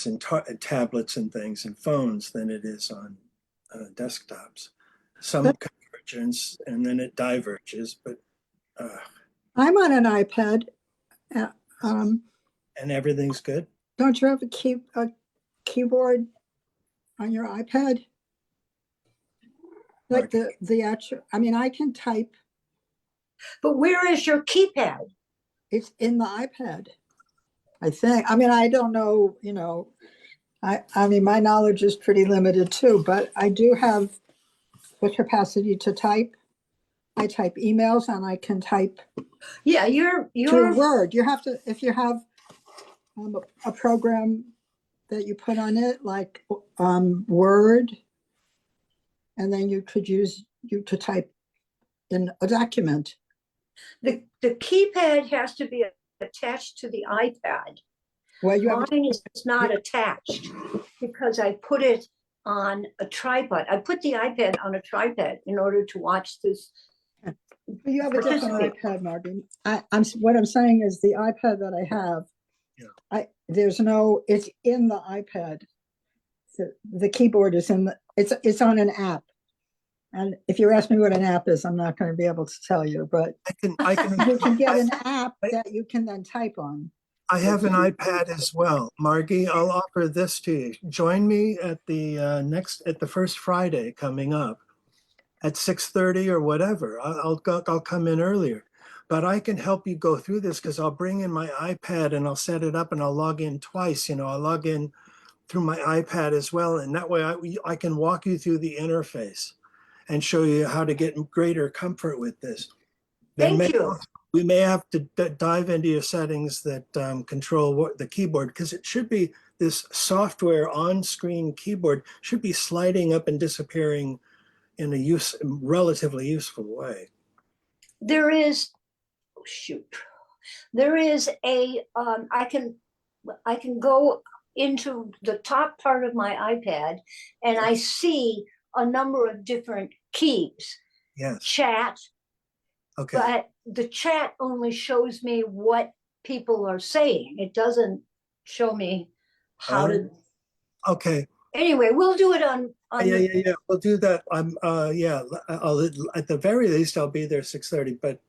and tablets and things and phones than it is on desktops. Some convergence and then it diverges, but I'm on an iPad. And everything's good. Don't you have a keyboard on your iPad? Like the actual, I mean, I can type. But where is your keypad? It's in the iPad, I think. I mean, I don't know, I mean, my knowledge is pretty limited too, but I do have the capacity to type. I type emails and I can type. Yeah, you're to Word. You have to, if you have a program that you put on it, like Word, and then you could use to type in a document. The keypad has to be attached to the iPad. Well, mine is not attached because I put it on a tripod. I put the iPad on a tripod in order to watch this. You have a different iPad, Margie. What I'm saying is the iPad that I have, it's in the iPad. The keyboard is it's on an app. And if you ask me what an app is, I'm not going to be able to tell you, but I can you can get an app that you can then type on. I have an iPad as well. Margie, I'll offer this to you. Join me at the first Friday coming up at 6:30 or whatever. I'll come in earlier, but I can help you go through this because I'll bring in my iPad and I'll set it up and I'll log in twice. I'll log in through my iPad as well. And that way I can walk you through the interface and show you how to get greater comfort with this. Thank you. We may have to dive into your settings that control the keyboard, because it should be this software on-screen keyboard should be sliding up and disappearing in a relatively useful way. There is a I can go into the top part of my iPad and I see a number of different keys. Yes. Chat. Okay. But the chat only shows me what people are saying. It doesn't show me how to. Okay. Anyway, we'll do it on Yeah. We'll do that. I'll at the very least I'll be there 6:30. But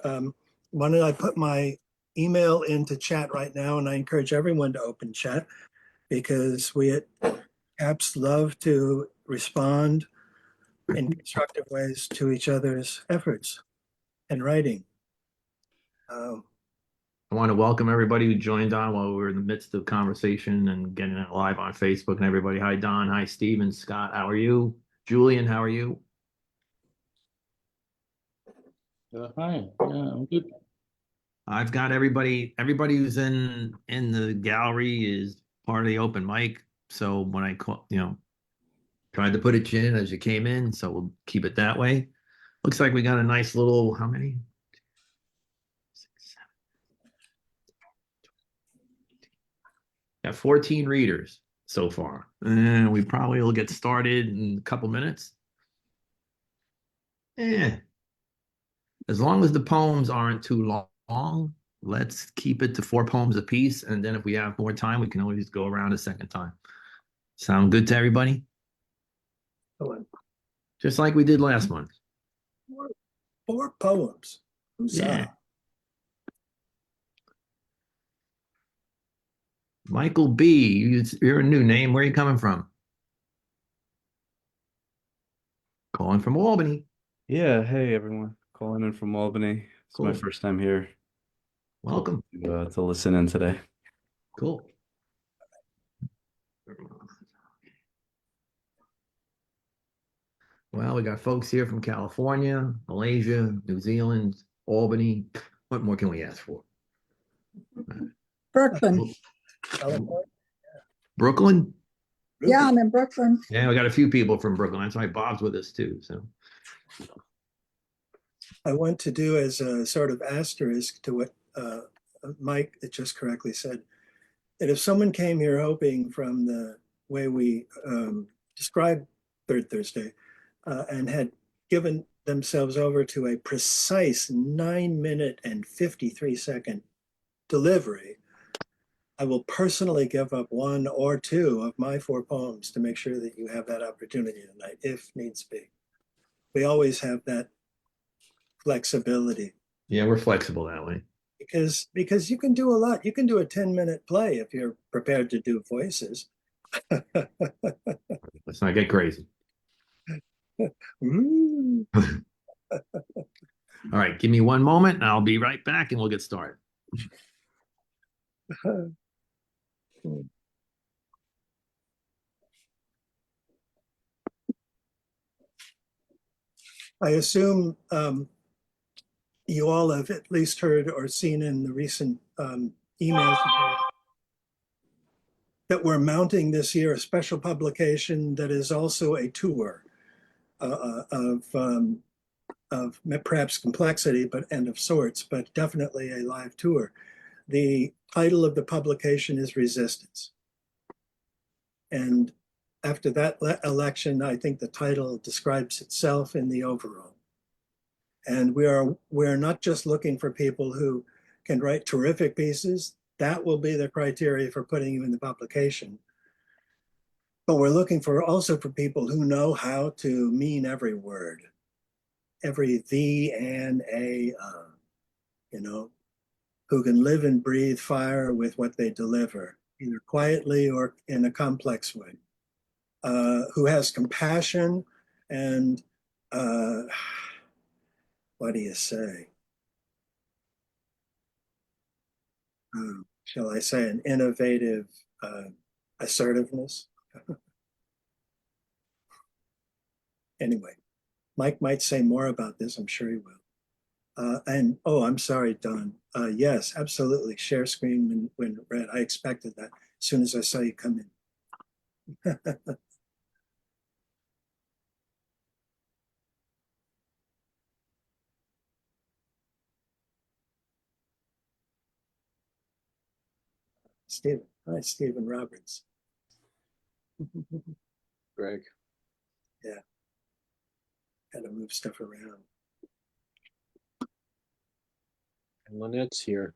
why don't I put my email into chat right now, and I encourage everyone to open chat because we at apps love to respond in constructive ways to each other's efforts in writing. I want to welcome everybody who joined on while we were in the midst of conversation and getting it live on Facebook and everybody. Hi, Don. Hi, Steven. Scott, how are you? Julian, how are you? Hi. Yeah, I'm good. I've got everybody who's in the gallery is part of the open mic. So when I call, tried to put it in as you came in, so we'll keep it that way. Looks like we got a nice little, how many? 6, 7, got 14 readers so far. And we probably will get started in a couple minutes. As long as the poems aren't too long, let's keep it to 4 poems a piece. And then if we have more time, we can always go around a second time. Sound good to everybody? Just like we did last month. 4 poems. Yeah. Michael B., you're a new name. Where are you coming from? Calling from Albany. Yeah, hey everyone. Calling in from Albany. It's Cool. my first time here. Welcome. To listen in today. Cool. Well, we got folks here from California, Malaysia, New Zealand, Albany. What more can we ask for? Brooklyn. Brooklyn? Yeah, I'm in Brooklyn. Yeah, we got a few people from Brooklyn. That's why Bob's with us too. So I want to do as a sort of asterisk to what Mike just correctly said, that if someone came here hoping from the way we described Third Thursday and had given themselves over to a precise 9-minute and 53-second delivery, I will personally give up 1 or 2 of my 4 poems to make sure that you have that opportunity tonight, if needs be. We always have that flexibility Yeah, we're flexible that way. because you can do a lot. You can do a 10-minute play if you're prepared to do voices. Let's not get crazy. Mm. All right, give me one moment and I'll be right back and we'll get started. I assume you all have at least heard or seen in the recent emails that we're mounting this year a special publication that is also a tour of perhaps complexity, but and of sorts, but definitely a live tour. The title of the publication is Resistance. And after that election, I think the title describes itself in the overall. And we're not just looking for people who can write terrific pieces. That will be the criteria for putting you in the publication. But we're looking for also for people who know how to mean every word, every the, and, a, you know, who can live and breathe fire with what they deliver, either quietly or in a complex way, who has compassion and, what do you say? Shall I say, an innovative assertiveness? Anyway, Mike might say more about this, I'm sure he will. And oh, I'm sorry, Don. Yes, absolutely. Share screen when read. I expected that as soon as I saw you come in. Stephen. Hi, Stephen Roberts. Greg. Yeah. Got to move stuff around. And Linette's here.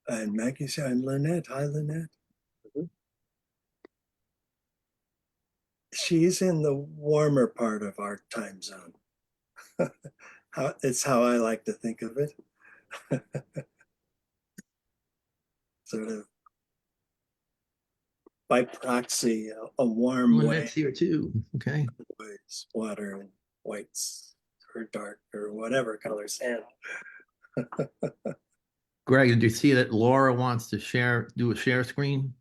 And Maggie and Linette. Hi, Linette. She's in the warmer part of our time zone. It's how I like to think of it. Sort of by proxy, a warm Linette's way. here too. Okay. Water and whites or dark or whatever color sand. Greg, did you see that Laura wants to do a share screen?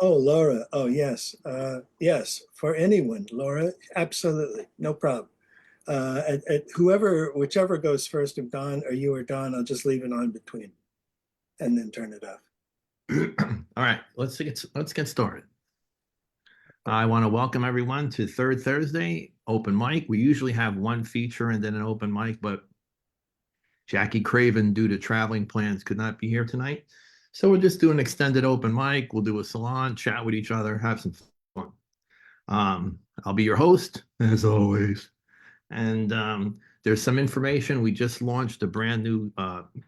Oh, Laura. Oh, yes. Yes, for anyone, Laura. Absolutely. No problem. Whichever goes first, if Don or you or Don, I'll just leave it on between and then turn it off. All right, let's get started. I want to welcome everyone to Third Thursday Open Mic. We usually have one feature and then an open mic, but Jackie Craven, due to traveling plans, could not be here tonight. So we'll just do an extended open mic. We'll do a salon, chat with each other, have some fun. I'll be your host, as always. And there's some information. We just launched a brand new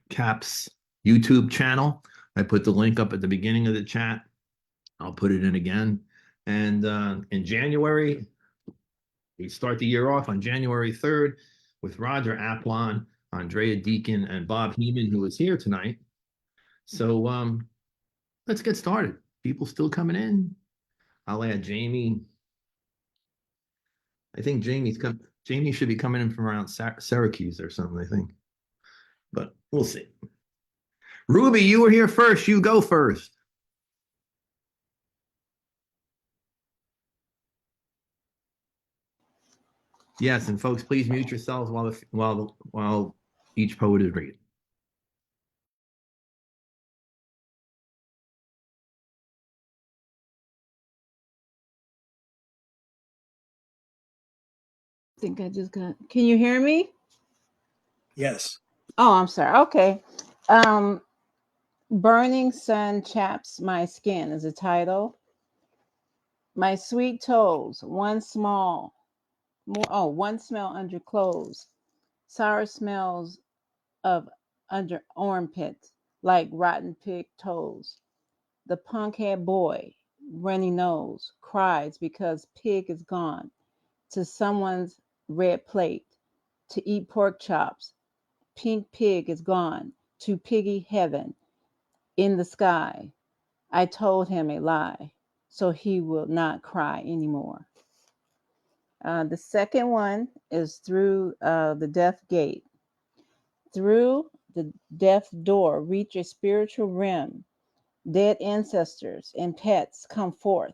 CAPS YouTube channel. I put the link up at the beginning of the chat. I'll put it in again. And in January, we start the year off on January 3rd with Roger Aplon, Andrea Deacon, and Bob Heeman, who is here tonight. So let's get started. People still coming in. I'll add Jamie. I think Jamie should be coming in from around Syracuse or something, I think. But we'll see. Ruby, you were here first. You go first. Yes, and folks, please mute yourselves while each poet is reading. I think I just got. Can you hear me? Yes. Oh, I'm sorry. Okay. Burning Sun Chaps My Skin is the title. My sweet toes, one small, one smell under clothes, sour smells of under armpits, like rotten pig toes. The punk-head boy, runny nose, cries because pig is gone to someone's red plate to eat pork chops. Pink pig is gone to piggy heaven in the sky. I told him a lie, so he will not cry anymore. The second one is through the death gate. Through the death door, reach a spiritual realm. Dead ancestors and pets come forth.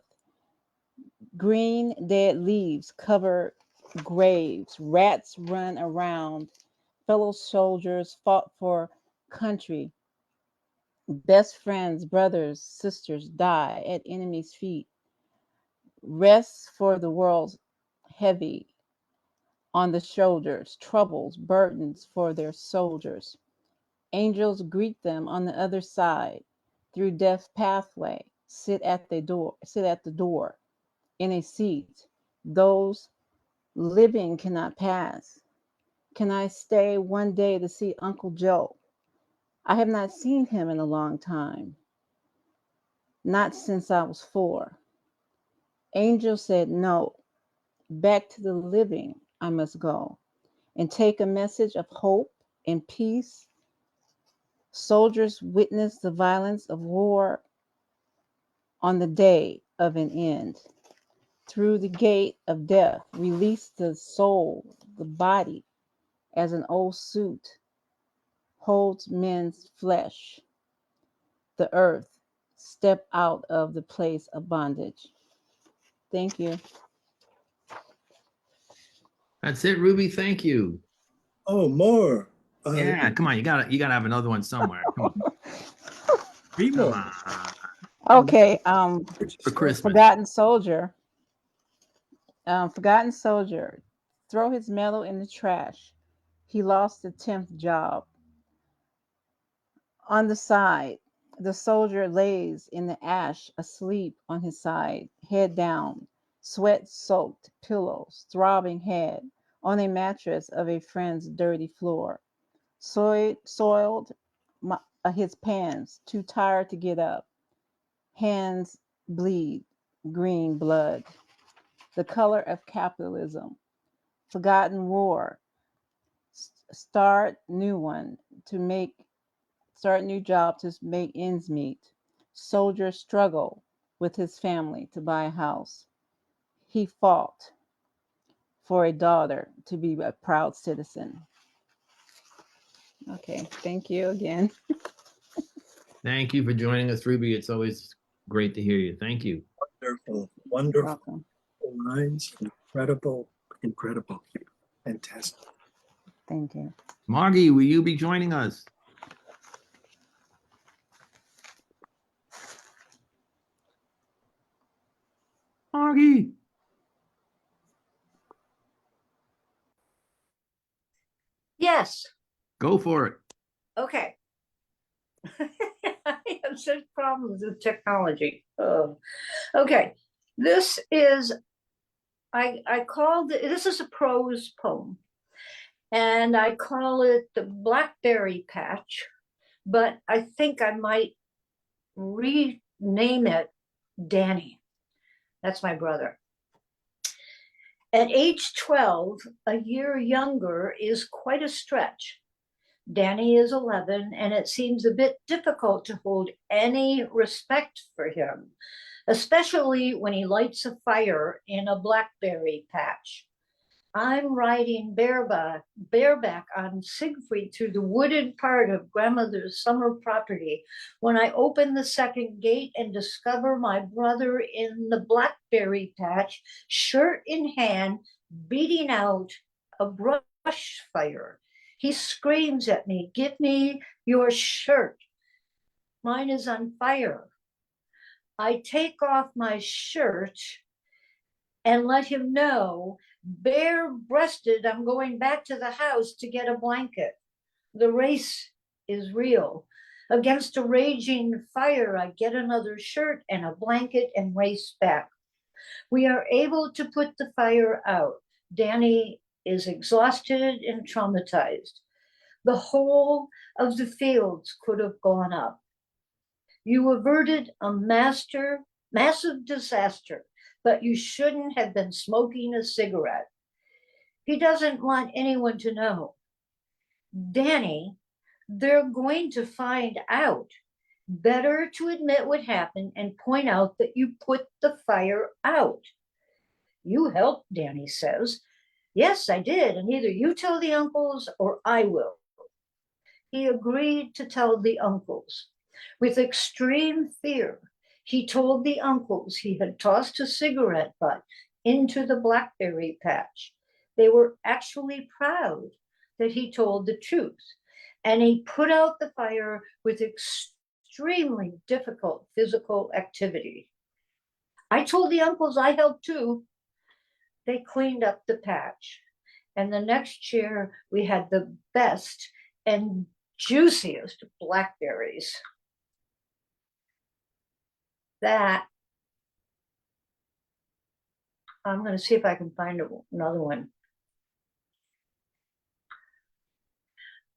Green dead leaves cover graves. Rats run around. Fellow soldiers fought for country. Best friends, brothers, sisters die at enemies' feet. Rests for the world heavy on the shoulders. Troubles, burdens for their soldiers. Angels greet them on the other side. Through death pathway, sit at the door in a seat. Those living cannot pass. Can I stay one day to see Uncle Joe? I have not seen him in a long time, not since I was 4. Angel said, no, back to the living I must go and take a message of hope and peace. Soldiers witness the violence of war on the day of an end. Through the gate of death, release the soul, the body, as an old suit holds men's flesh. The earth, step out of the place of bondage. Thank you. That's it, Ruby. Thank you. Oh, more. Yeah, come on. You gotta have another one somewhere. Come on. Three Come more. on. Okay, For Christmas. Forgotten Soldier. Forgotten Soldier. Throw his medal in the trash. He lost the 10th job. On the side, the soldier lays in the ash, asleep on his side, head down, sweat-soaked pillows, throbbing head, on a mattress of a friend's dirty floor. Soiled his pants, too tired to get up. Hands bleed, green blood. The color of capitalism. Forgotten war. Start new one to make Start new job to make ends meet. Soldier struggle with his family to buy a house. He fought for a daughter to be a proud citizen. Okay, thank you again. Thank you for joining us, Ruby. It's always great to hear you. Thank you. Wonderful, You're wonderful welcome. lines. Incredible, incredible. Fantastic. Thank you. Margie, will you be joining us? Margie. Yes, Go for it. okay. I have such problems with technology. Oh. Okay, this is, I called, this is a prose poem. And I call it the Blackberry Patch, but I think I might rename it Danny. That's my brother. At age 12, a year younger is quite a stretch. Danny is 11, and it seems a bit difficult to hold any respect for him, especially when he lights a fire in a blackberry patch. I'm riding bareback on Siegfried through the wooded part of grandmother's summer property when I open the second gate and discover my brother in the blackberry patch, shirt in hand, beating out a brush fire. He screams at me, "Give me your shirt. Mine is on fire." I take off my shirt and let him know, bare-breasted, I'm going back to the house to get a blanket. The race is real. Against a raging fire, I get another shirt and a blanket and race back. We are able to put the fire out. Danny is exhausted and traumatized. The whole of the fields could have gone up. You averted a massive disaster, but you shouldn't have been smoking a cigarette. He doesn't want anyone to know. Danny, they're going to find out. Better to admit what happened and point out that you put the fire out. You helped, Danny says. Yes, I did, and either you tell the uncles or I will. He agreed to tell the uncles. With extreme fear, he told the uncles he had tossed a cigarette butt into the blackberry patch. They were actually proud that he told the truth, and he put out the fire with extremely difficult physical activity. I told the uncles I helped too. They cleaned up the patch, and the next year we had the best and juiciest blackberries. That, I'm going to see if I can find another one.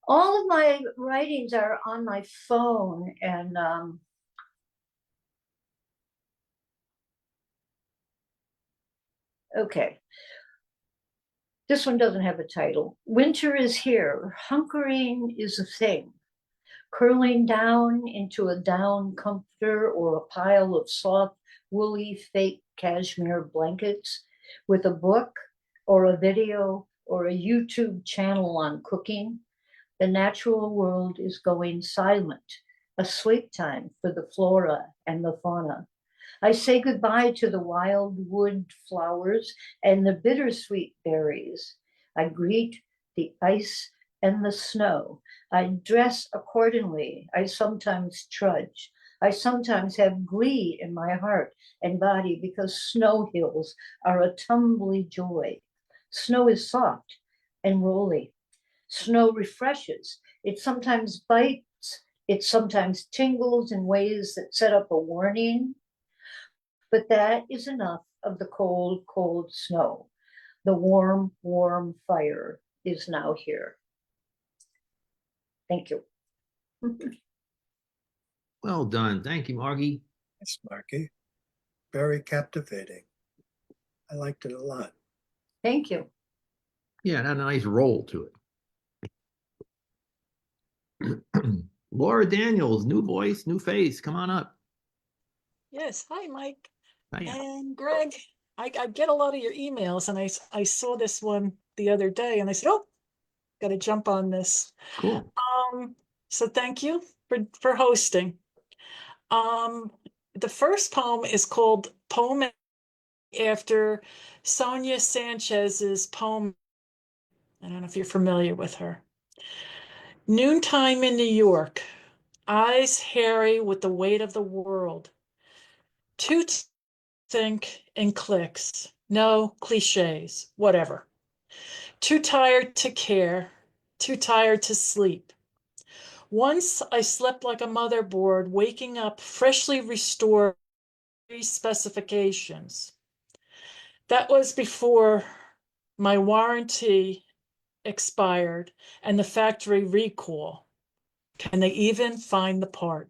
All of my writings are on my phone, and okay. This one doesn't have a title. Winter is here. Hunkering is a thing. Curling down into a down comforter or a pile of soft, woolly, fake cashmere blankets with a book or a video or a YouTube channel on cooking. The natural world is going silent, a sleep time for the flora and the fauna. I say goodbye to the wild wood flowers and the bittersweet berries. I greet the ice and the snow. I dress accordingly. I sometimes trudge. I sometimes have glee in my heart and body because snow hills are a tumbly joy. Snow is soft and rolly. Snow refreshes. It sometimes bites. It sometimes tingles in ways that set up a warning. But that is enough of the cold, cold snow. The warm, warm fire is now here. Thank you. Well done. Thank you, Margie. Yes, Margie. Very captivating. I liked it a lot. Thank you. Yeah, it had a nice roll to it. Laura Daniels, new voice, new face. Come on up. Yes, hi, Mike Hiya. and Greg. I get a lot of your emails, and I saw this one the other day, and I said, "Oh, got to jump on this." Cool. So thank you for hosting. The first poem is called Poem after Sonia Sanchez's poem. I don't know if you're familiar with her. Noontime in New York, eyes hairy with the weight of the world. Two think in clicks. No cliches, whatever. Too tired to care, too tired to sleep. Once I slept like a motherboard, waking up freshly restored specifications. That was before my warranty expired and the factory recall. Can they even find the part?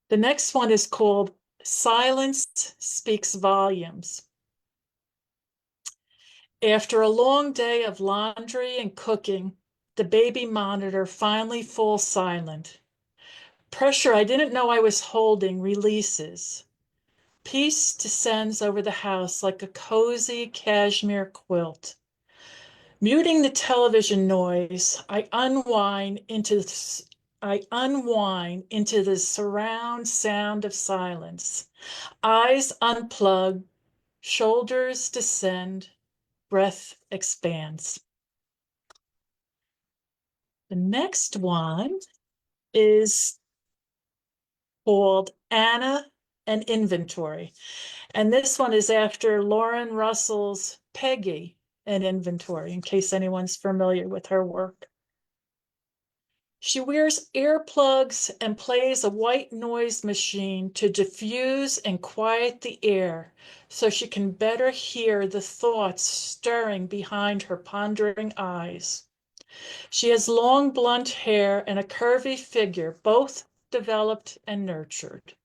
The next one is called Silence Speaks Volumes. After a long day of laundry and cooking, the baby monitor finally falls silent. Pressure I didn't know I was holding releases. Peace descends over the house like a cozy cashmere quilt. Muting the television noise, I unwind into the surround sound of silence. Eyes unplug, shoulders descend, breath expands. The next one is called Anna and Inventory. And this one is after Lauren Russell's Peggy and Inventory, in case anyone's familiar with her work. She wears earplugs and plays a white noise machine to diffuse and quiet the air so she can better hear the thoughts stirring behind her pondering eyes. She has long blonde hair and a curvy figure, both developed and nurtured.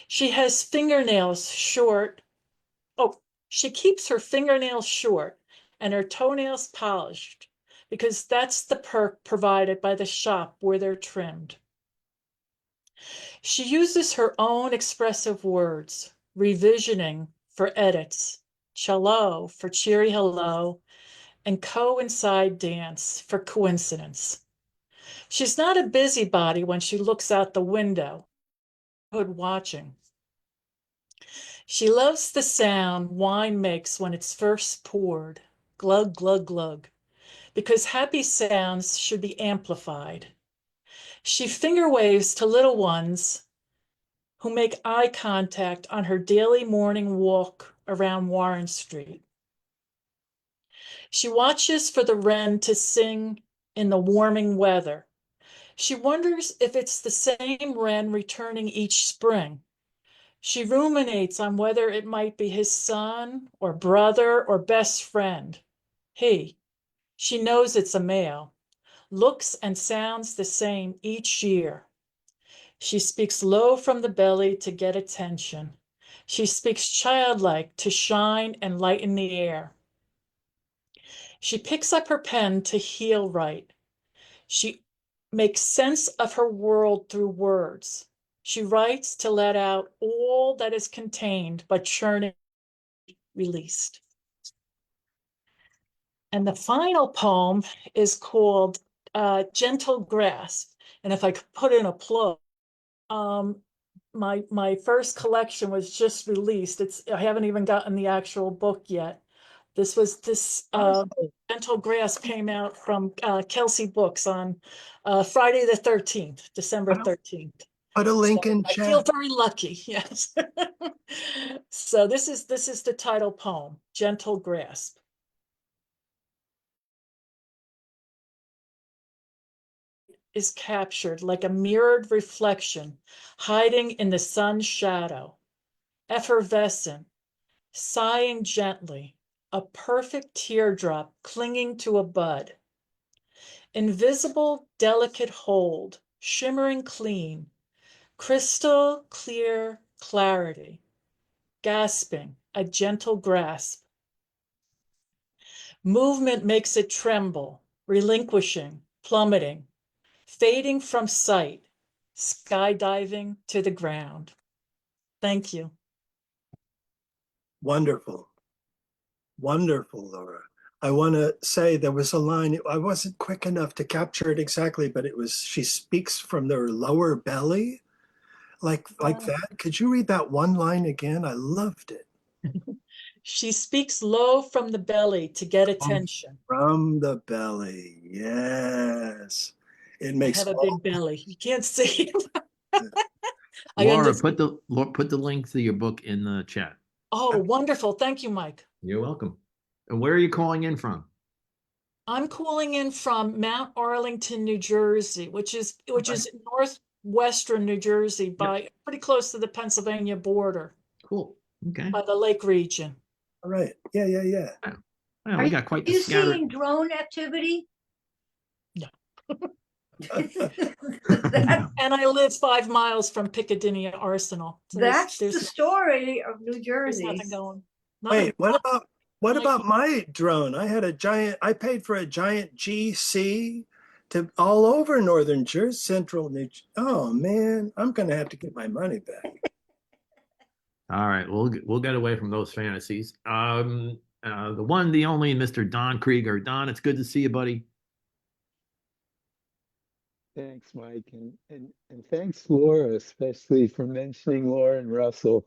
She has fingernails short. Oh, she keeps her fingernails short and her toenails polished because that's the perk provided by the shop where they're trimmed. She uses her own expressive words, revisioning for edits, cello for cheery hello, and coincide dance for coincidence. She's not a busybody when she looks out the window, watching. She loves the sound wine makes when it's first poured, glug, glug, glug, because happy sounds should be amplified. She finger waves to little ones who make eye contact on her daily morning walk around Warren Street. She watches for the wren to sing in the warming weather. She wonders if it's the same wren returning each spring. She ruminates on whether it might be his son or brother or best friend. She knows it's a male, looks and sounds the same each year. She speaks low from the belly to get attention. She speaks childlike to shine and lighten the air. She picks up her pen to heel write. She makes sense of her world through words. She writes to let out all that is contained but churning released. And the final poem is called Gentle Grasp. And if I could put in a plug, my first collection was just released. I haven't even gotten the actual book yet. This Gentle Grasp came out from Kelsey Books on Friday the 13th, December 13th. Put a link in I feel chat. very lucky, yes. So this is the title poem, Gentle Grasp. Is captured like a mirrored reflection, hiding in the sun's shadow, effervescent, sighing gently, a perfect teardrop clinging to a bud. Invisible, delicate hold, shimmering clean, crystal clear clarity, gasping, a gentle grasp. Movement makes it tremble, relinquishing, plummeting, fading from sight, skydiving to the ground. Thank you. Wonderful. Wonderful, Laura. I want to say there was a line, I wasn't quick enough to capture it exactly, but it was, she speaks from their lower belly, like that. Could you read that one line again? I loved it. She speaks low from the belly to get attention. From the belly, yes. It I makes have a all big belly. You can't see. I Laura, understand. put the link to your book in the chat. Oh, wonderful. Thank you, Mike. You're welcome. And where are you calling in from? I'm calling in from Mount Arlington, New Jersey, which is northwestern New Jersey, by pretty close to the Pennsylvania border, Cool. Okay. by the lake region. All right. Yeah. Well, we got quite the You scattered. seeing drone activity? No. That- And I live 5 miles from Piccadilly Arsenal. So that's the there's story of New there's Jersey. nothing going. Wait, what Like- about my drone? I paid for a giant GC to all over northern Jersey, central New Jersey. Oh man, I'm gonna have to get my money back. All right, we'll get away from those fantasies. The one, the only, Mr. Don Krieger. Don, it's good to see you, buddy. Thanks, Mike, and thanks, Laura, especially for mentioning Lauren Russell.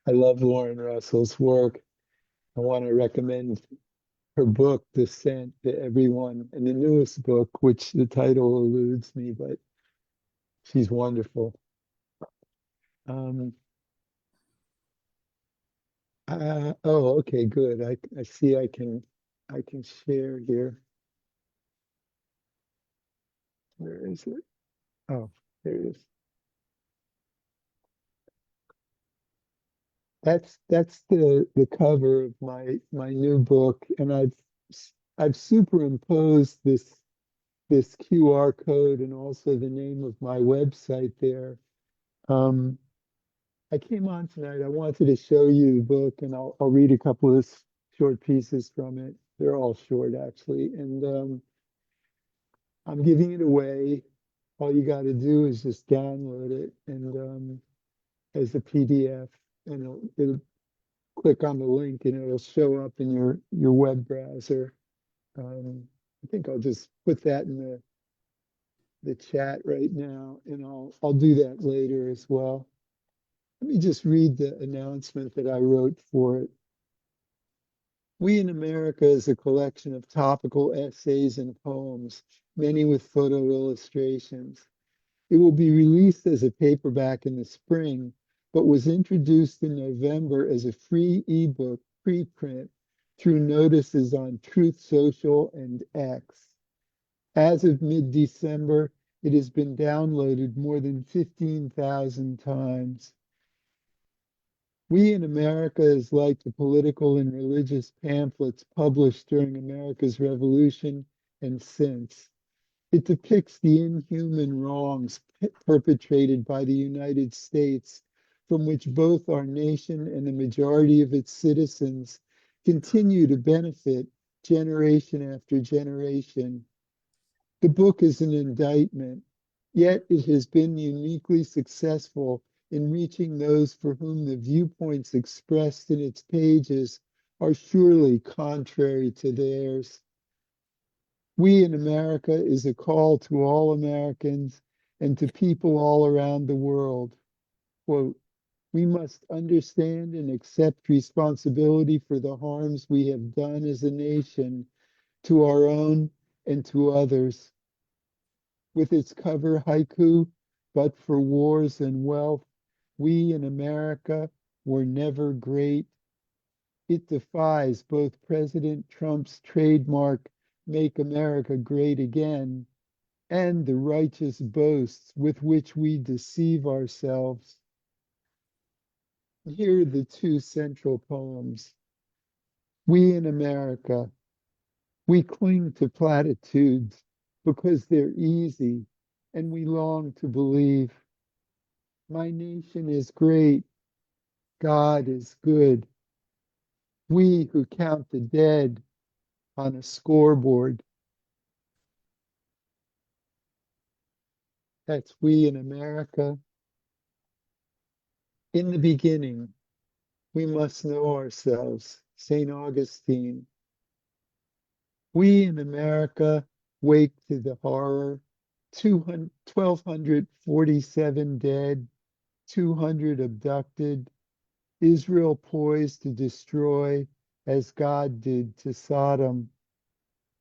I love Lauren Russell's work. I want to recommend her book, Descent, to everyone, and the newest book, which the title eludes me, but she's wonderful. Oh, okay, good. I see I can share here. Where is it? Oh, there it is. That's the cover of my new book, and I've superimposed this QR code and also the name of my website there. Um, I came on tonight. I wanted to show you the book, and I'll read a couple of short pieces from it. They're all short, actually, and I'm giving it away. All you got to do is just download it and as a PDF, and it'll click on the link, and it'll show up in your web browser. I think I'll just put that in the chat right now, and I'll do that later as well. Let me just read the announcement that I wrote for it. We in America is a collection of topical essays and poems, many with photo illustrations. It will be released as a paperback in the spring, but was introduced in November as a free ebook preprint through notices on Truth Social and X. As of mid-December, it has been downloaded more than 15,000 times. We in America is like the political and religious pamphlets published during America's Revolution and since. It depicts the inhuman wrongs perpetrated by the United States, from which both our nation and the majority of its citizens continue to benefit generation after generation. The book is an indictment, yet it has been uniquely successful in reaching those for whom the viewpoints expressed in its pages are surely contrary to theirs. We in America is a call to all Americans and to people all around the world. Quote, we must understand and accept responsibility for the harms we have done as a nation to our own and to others. With its cover haiku, but for wars and wealth, we in America were never great. It defies both President Trump's trademark, Make America Great Again, and the righteous boasts with which we deceive ourselves. Here are the two central poems. We in America, we cling to platitudes because they're easy, and we long to believe. My nation is great. God is good. We who count the dead on a scoreboard. That's we in America. In the beginning, we must know ourselves. St. Augustine. We in America wake to the horror. 1,247 dead, 200 abducted, Israel poised to destroy as God did to Sodom.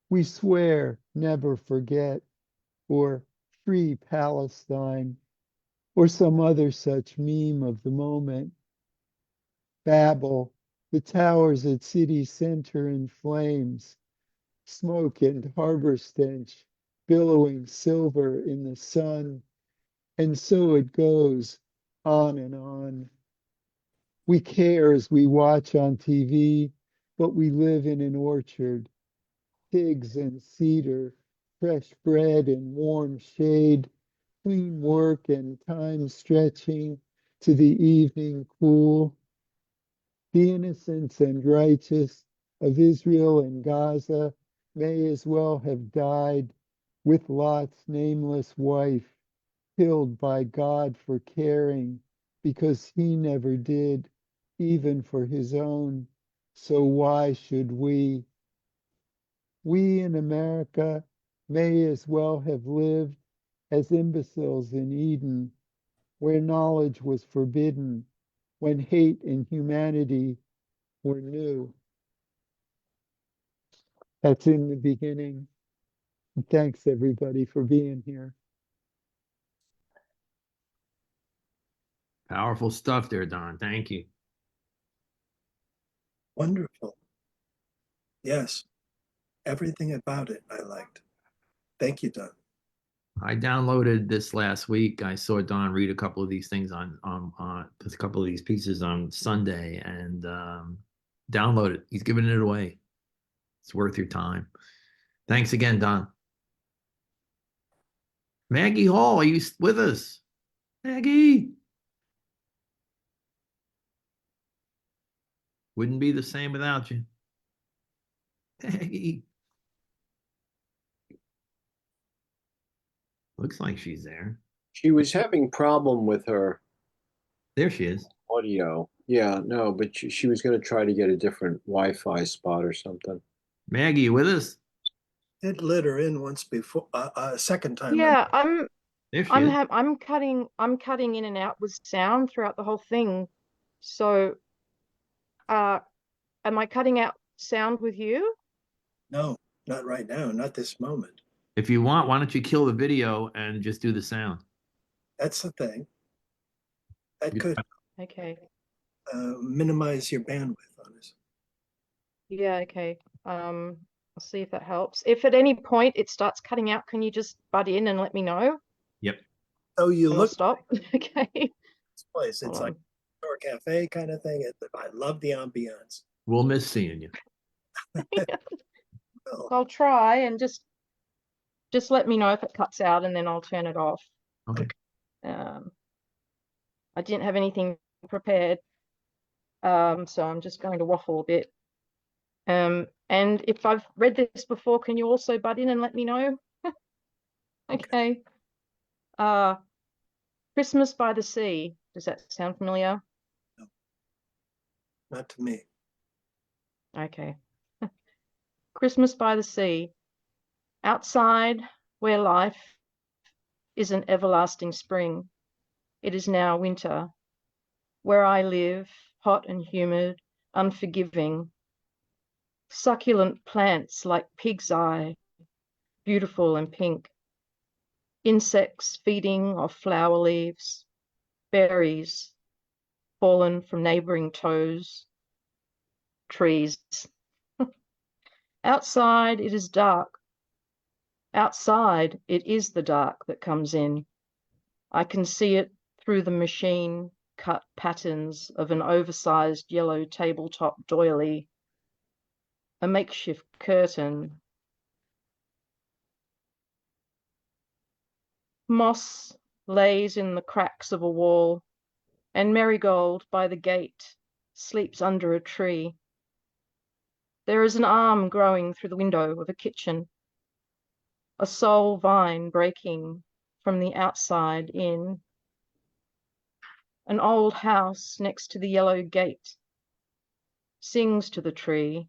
We swear never forget, or free Palestine, or some other such meme of the moment. Babel, the towers at city center in flames, smoke and harbor stench, billowing silver in the sun. And so it goes on and on. We care as we watch on TV, but we live in an orchard, figs and cedar, fresh bread and warm shade, clean work and time stretching to the evening cool. The innocents and righteous of Israel and Gaza may as well have died with Lot's nameless wife, killed by God for caring, because he never did, even for his own. So why should we? We in America may as well have lived as imbeciles in Eden, where knowledge was forbidden, when hate and humanity were new. That's in the beginning. And thanks everybody for being here. Powerful stuff there, Don. Thank you. Wonderful. Yes, everything about it I liked. Thank you, Don. I downloaded this last week. I saw Don read a couple of these things on a couple of these pieces on Sunday, and download it. He's giving it away. It's worth your time. Thanks again, Don. Maggie Hall, are you with us? Maggie. Wouldn't be the same without you. Maggie. Looks like she's there. She was having problem with her There she is. audio. Yeah, no, but she was going to try to get a different Wi-Fi spot or something. Maggie, you with us? Did let her in once before, a second time. Yeah, There she is. I'm cutting in and out with sound throughout the whole thing. So, am I cutting out sound with you? No, not right now, not this moment. If you want, why don't you kill the video and just do the sound? That's the thing. That could Okay. minimize your bandwidth on us. Yeah, okay. I'll see if that helps. If at any point it starts cutting out, can you just butt in and let me know? Yep. So you And I'll look stop. Okay. this place. It's Hold like on. a cafe kind of thing. I love the ambiance. We'll miss seeing you. Well, I'll try and just let me know if it cuts out and then I'll turn it off. Okay. I didn't have anything prepared. So I'm just going to waffle a bit. And if I've read this before, can you also butt in and let me know? Okay. Christmas by the Sea. Does that sound familiar? no, not to me. Okay. Christmas by the Sea. Outside, where life is an everlasting spring, it is now winter. Where I live, hot and humid, unforgiving. Succulent plants like pig's eye, beautiful and pink. Insects feeding off flower leaves, berries fallen from neighboring toes, trees. Outside it is dark. Outside it is the dark that comes in. I can see it through the machine cut patterns of an oversized yellow tabletop doily, a makeshift curtain. Moss lays in the cracks of a wall, and Marigold by the gate sleeps under a tree. There is an arm growing through the window of a kitchen, a sole vine breaking from the outside in. An old house next to the yellow gate sings to the tree,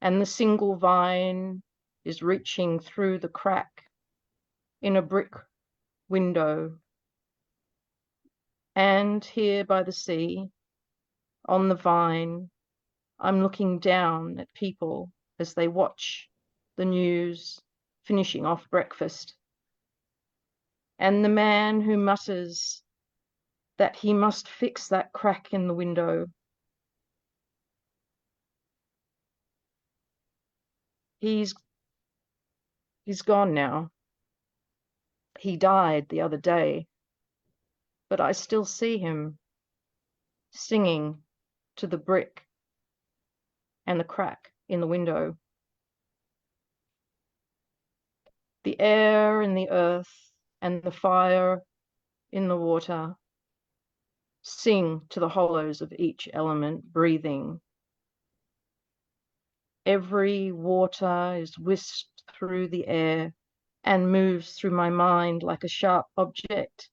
and the single vine is reaching through the crack in a brick window. And here by the sea, on the vine, I'm looking down at people as they watch the news, finishing off breakfast. And the man who mutters that he must fix that crack in the window. He's gone now. He died the other day, but I still see him singing to the brick and the crack in the window. The air in the earth and the fire in the water sing to the hollows of each element breathing. Every water is whisked through the air and moves through my mind like a sharp object.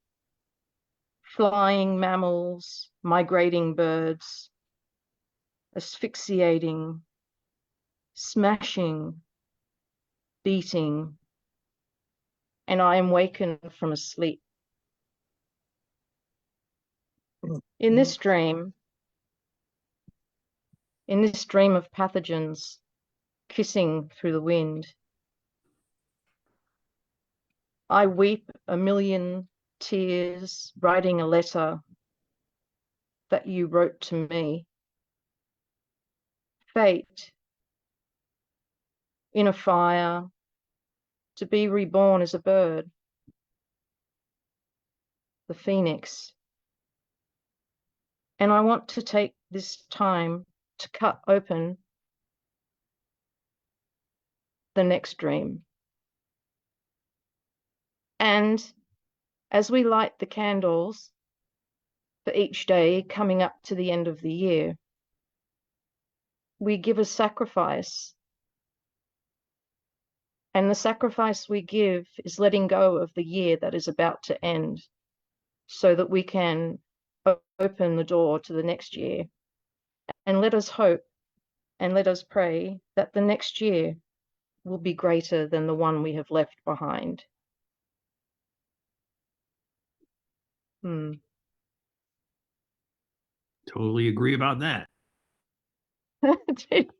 Flying mammals, migrating birds, asphyxiating, smashing, beating, and I am wakened from a sleep. In this dream of pathogens kissing through the wind, I weep a million tears, writing a letter that you wrote to me. Fate, in a fire, to be reborn as a bird. the phoenix. And I want to take this time to cut open the next dream. And as we light the candles for each day coming up to the end of the year, we give a sacrifice. And the sacrifice we give is letting go of the year that is about to end so that we can open the door to the next year. And let us hope and let us pray that the next year will be greater than the one we have left behind. Totally agree about that. Did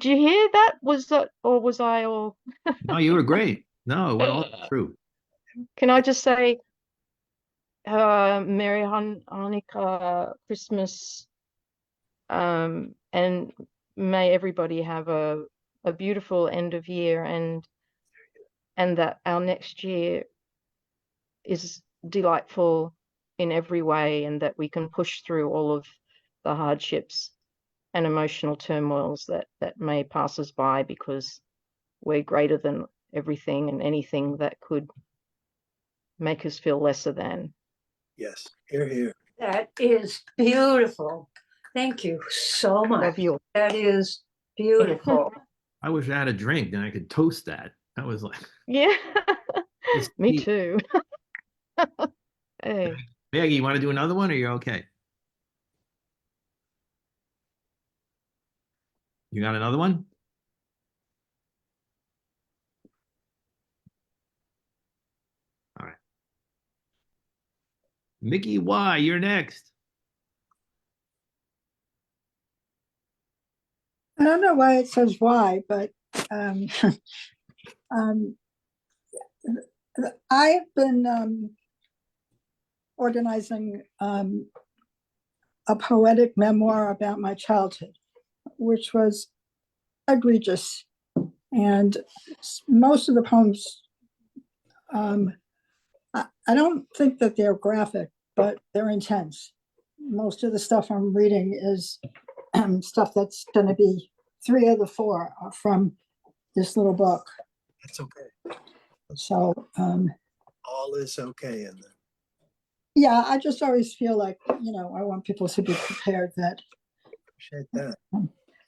you hear that? Was that, or was I all? No, you were great. No, it went all through. Can I just say, Merry Hanukkah, Christmas, and may everybody have a beautiful end of year, and that our next year is delightful in every way, and that we can push through all of the hardships and emotional turmoils that may pass us by, because we're greater than everything and anything that could make us feel lesser than. Yes, hear, hear. That is beautiful. Thank you so much. Love you. That is beautiful. I wish I had a drink and I could toast that. That was like, Yeah, It's me deep. too. Hey. Maggie, you want to do another one or you're okay? You got another one? All right. Mickey Y, you're next. I don't know why it says why, but I've been organizing a poetic memoir about my childhood, which was egregious. And most of the poems, I don't think that they're graphic, but they're intense. Most of the stuff I'm reading is stuff that's going to be 3 of the 4 are from this little book. That's okay. So All is okay in there. yeah, I just always feel like, I want people to be prepared that. Appreciate that.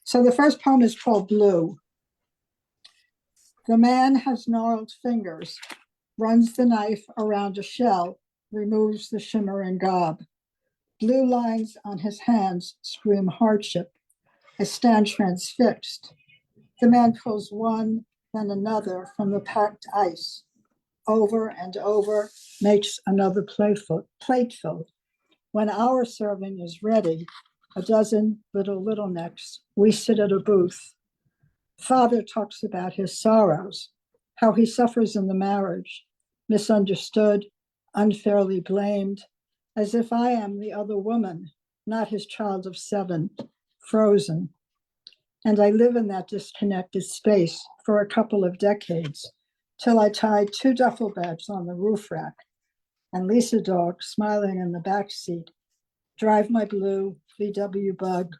So the first poem is called Blue. The man has gnarled fingers, runs the knife around a shell, removes the shimmering gob. Blue lines on his hands scream hardship. I stand transfixed. The man pulls one, then another from the packed ice. Over and over, makes another plateful. When our serving is ready, a dozen little necks, we sit at a booth. Father talks about his sorrows, how he suffers in the marriage, misunderstood, unfairly blamed, as if I am the other woman, not his child of 7, frozen. And I live in that disconnected space for a couple of decades, till I tied 2 duffel bags on the roof rack, and Lisa dog smiling in the back seat, drive my blue VW Bug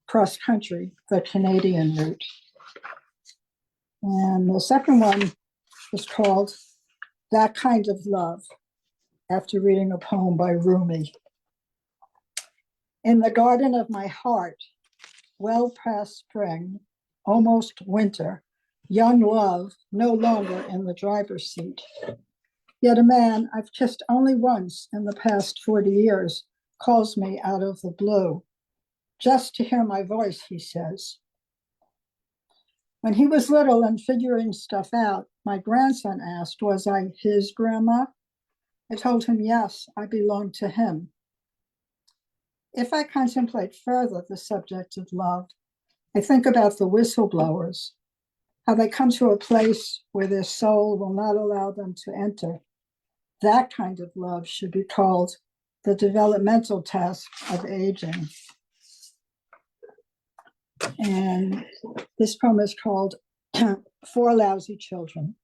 cross country, the Canadian route. And the second one is called That Kind of Love, after reading a poem by Rumi. In the garden of my heart, well past spring, almost winter, young love no longer in the driver's seat. Yet a man I've kissed only once in the past 40 years calls me out of the blue, just to hear my voice, he says. When he was little and figuring stuff out, my grandson asked, was I his grandma? I told him, yes, I belonged to him. If I contemplate further the subject of love, I think about the whistleblowers, how they come to a place where their soul will not allow them to enter. That kind of love should be called the developmental task of aging. And this poem is called 4 Lousy Children.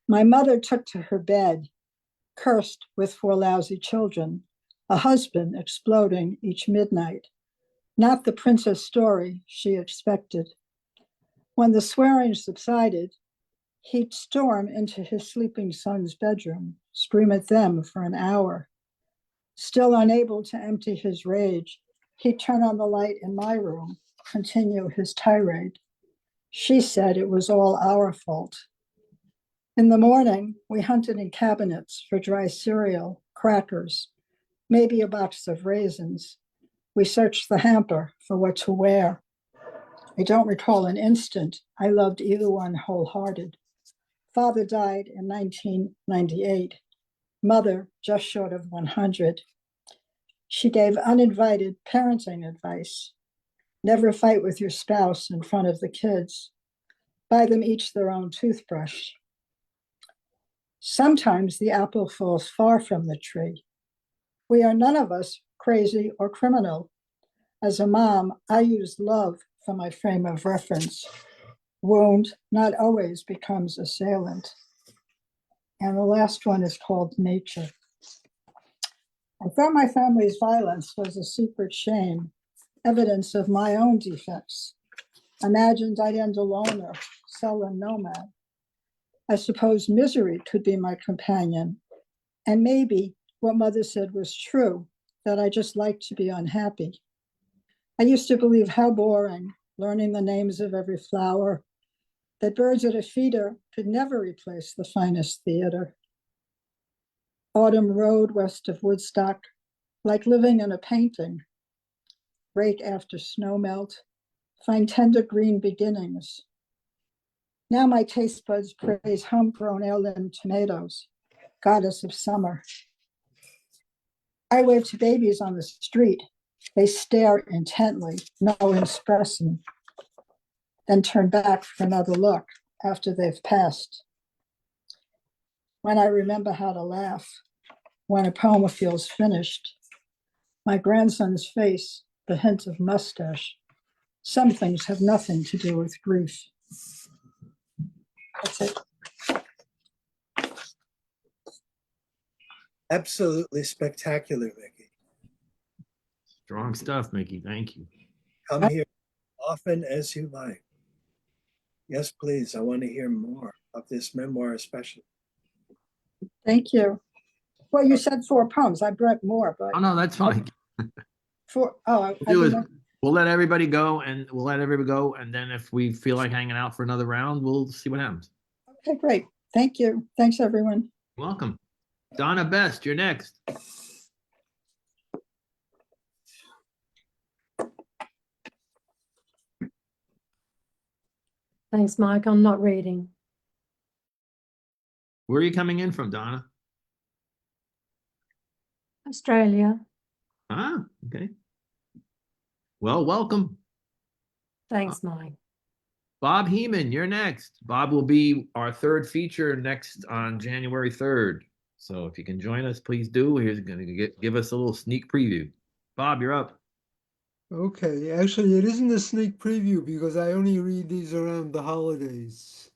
My mother took to her bed cursed with 4 lousy children, a husband exploding each midnight. Not the princess story she expected. When the swearing subsided, he'd storm into his sleeping son's bedroom, scream at them for an hour. Still unable to empty his rage, he'd turn on the light in my room, continue his tirade. She said it was all our fault. In the morning, we hunted in cabinets for dry cereal, crackers, maybe a box of raisins. We searched the hamper for what to wear. I don't recall an instant I loved either one wholehearted. Father died in 1998. Mother just short of 100. She gave uninvited parenting advice. Never fight with your spouse in front of the kids. Buy them each their own toothbrush. Sometimes the apple falls far from the tree. We are none of us crazy or criminal. As a mom, I use love for my frame of reference. Wound not always becomes assailant. And the last one is called nature. I thought my family's violence was a secret shame, evidence of my own defects. Imagined I'd end alone or sullen nomad. I suppose misery could be my companion. And maybe what mother said was true, that I just liked to be unhappy. I used to believe how boring, learning the names of every flower, that birds at a feeder could never replace the finest theater. Autumn road west of Woodstock, like living in a painting. Rake after snow melt, find tender green beginnings. Now my taste buds praise homegrown heirloom tomatoes, goddess of summer. I wave to babies on the street. They stare intently, no expression, then turn back for another look after they've passed. When I remember how to laugh, when a poem feels finished, my grandson's face, the hint of mustache. Some things have nothing to do with grief. That's it. Absolutely spectacular, Mickey. Strong stuff, Mickey. Thank you. Come here often as you like. Yes, please. I want to hear more of this memoir, especially. Thank you. Well, you said 4 poems. I brought more, but Oh no, that's fine. We'll let everybody go, and then if we feel like hanging out for another round, we'll see what happens. Okay, great. Thank you. Thanks, everyone. Welcome. Donna Best, you're next. Thanks, Mike. I'm not reading. Where are you coming in from, Donna? Australia. Ah, okay. Well, welcome. Thanks, Mike. Bob Heeman, you're next. Bob will be our 3rd feature next on January 3rd. So if you can join us, please do. He's going to give us a little sneak preview. Bob, you're up. Okay, actually, it isn't a sneak preview because I only read these around the holidays.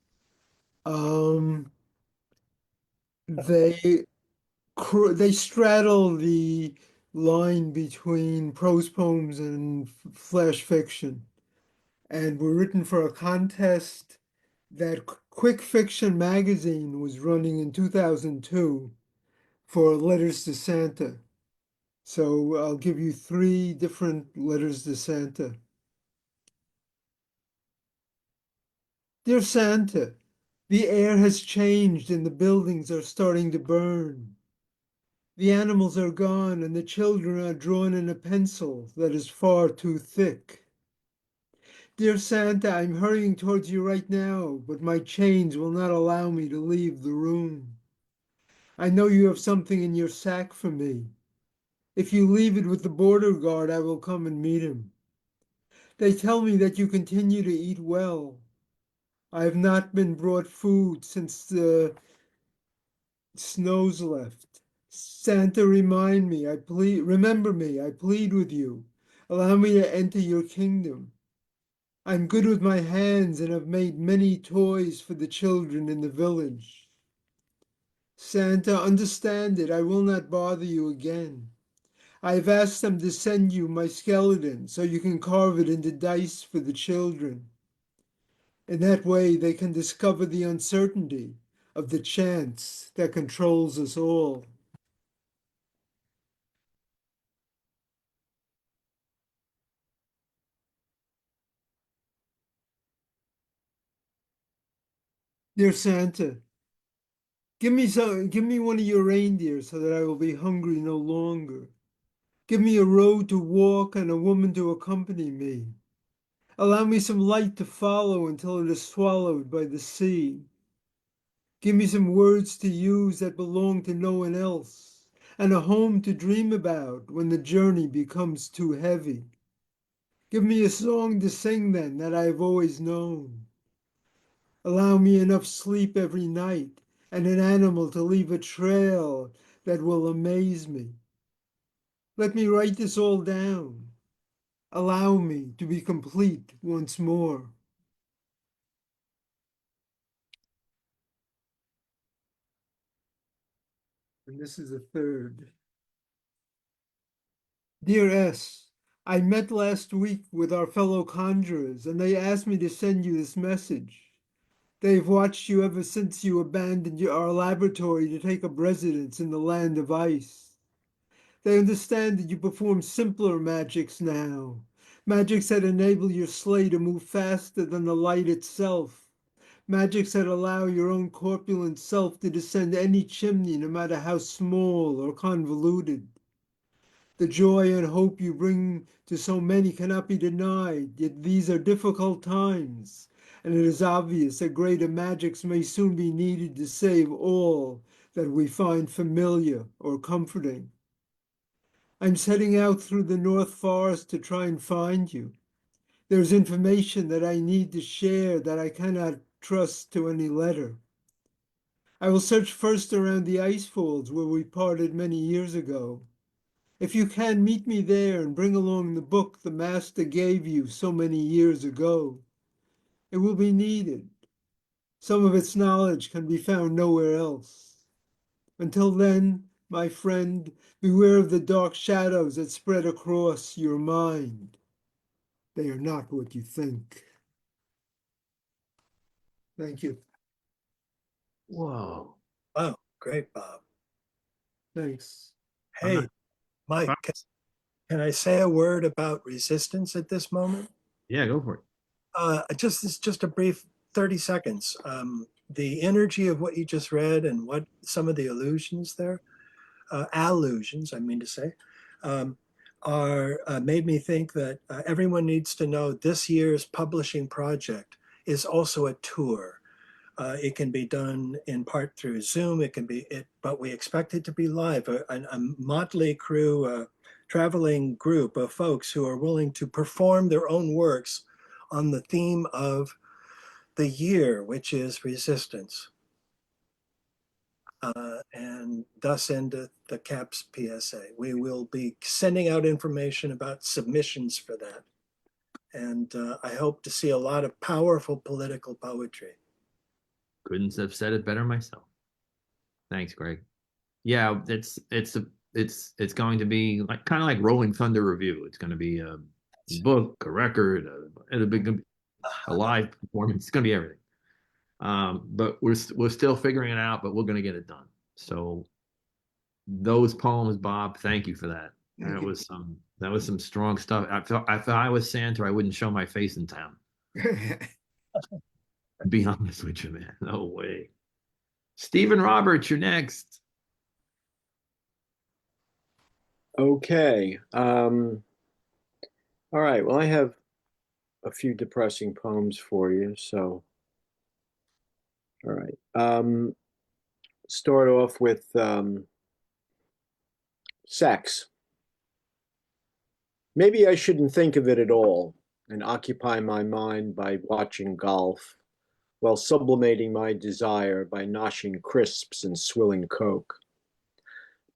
They straddle the line between prose poems and flash fiction, and were written for a contest that Quick Fiction magazine was running in 2002 for Letters to Santa. So I'll give you 3 different letters to Santa. Dear Santa, the air has changed and the buildings are starting to burn. The animals are gone and the children are drawn in a pencil that is far too thick. Dear Santa, I'm hurrying towards you right now, but my chains will not allow me to leave the room. I know you have something in your sack for me. If you leave it with the border guard, I will come and meet him. They tell me that you continue to eat well. I have not been brought food since the snows left. Santa, remember me, I plead with you. Allow me to enter your kingdom. I'm good with my hands and have made many toys for the children in the village. Santa, understand it. I will not bother you again. I have asked them to send you my skeleton so you can carve it into dice for the children. In that way, they can discover the uncertainty of the chance that controls us all. Dear Santa, give me one of your reindeer so that I will be hungry no longer. Give me a road to walk and a woman to accompany me. Allow me some light to follow until it is swallowed by the sea. Give me some words to use that belong to no one else, and a home to dream about when the journey becomes too heavy. Give me a song to sing then that I have always known. Allow me enough sleep every night and an animal to leave a trail that will amaze me. Let me write this all down. Allow me to be complete once more. And this is a third. Dear S, I met last week with our fellow conjurers, and they asked me to send you this message. They've watched you ever since you abandoned our laboratory to take up residence in the land of ice. They understand that you perform simpler magics now, magics that enable your sleigh to move faster than the light itself, magics that allow your own corpulent self to descend any chimney, no matter how small or convoluted. The joy and hope you bring to so many cannot be denied, yet these are difficult times, and it is obvious that greater magics may soon be needed to save all that we find familiar or comforting. I'm setting out through the North Forest to try and find you. There's information that I need to share that I cannot trust to any letter. I will search first around the ice folds where we parted many years ago. If you can, meet me there and bring along the book the Master gave you so many years ago. It will be needed. Some of its knowledge can be found nowhere else. Until then, my friend, beware of the dark shadows that spread across your mind. They are not what you think. Thank you. Whoa. Wow, great, Bob. Thanks. I'm Hey, not- Mike, can I say a word about resistance at this moment? Yeah, go for it. It's just a brief 30 seconds. The energy of what you just read and what some of the allusions there, allusions, I mean to say, um, are made me think that everyone needs to know this year's publishing project is also a tour. It can be done in part through Zoom. But we expect it to be live. A motley crew, traveling group of folks who are willing to perform their own works on the theme of the year, which is resistance. And thus endeth the CAPS PSA. We will be sending out information about submissions for that. And I hope to see a lot of powerful political poetry. Couldn't have said it better myself. Thanks, Greg. Yeah, it's going to be like kind of like Rolling Thunder Review. It's going to be a book, a record, a live performance. It's going to be everything. But we're still figuring it out, but we're going to get it done. So those poems, Bob, thank you for that. That was some strong stuff. If I was Santa, I wouldn't show my face in town. Be honest with you, man. No way. Stephen Roberts, you're next. Okay. All right. Well, I have a few depressing poems for you. So, all right. Start off with sex. Maybe I shouldn't think of it at all and occupy my mind by watching golf while sublimating my desire by noshing crisps and swilling Coke.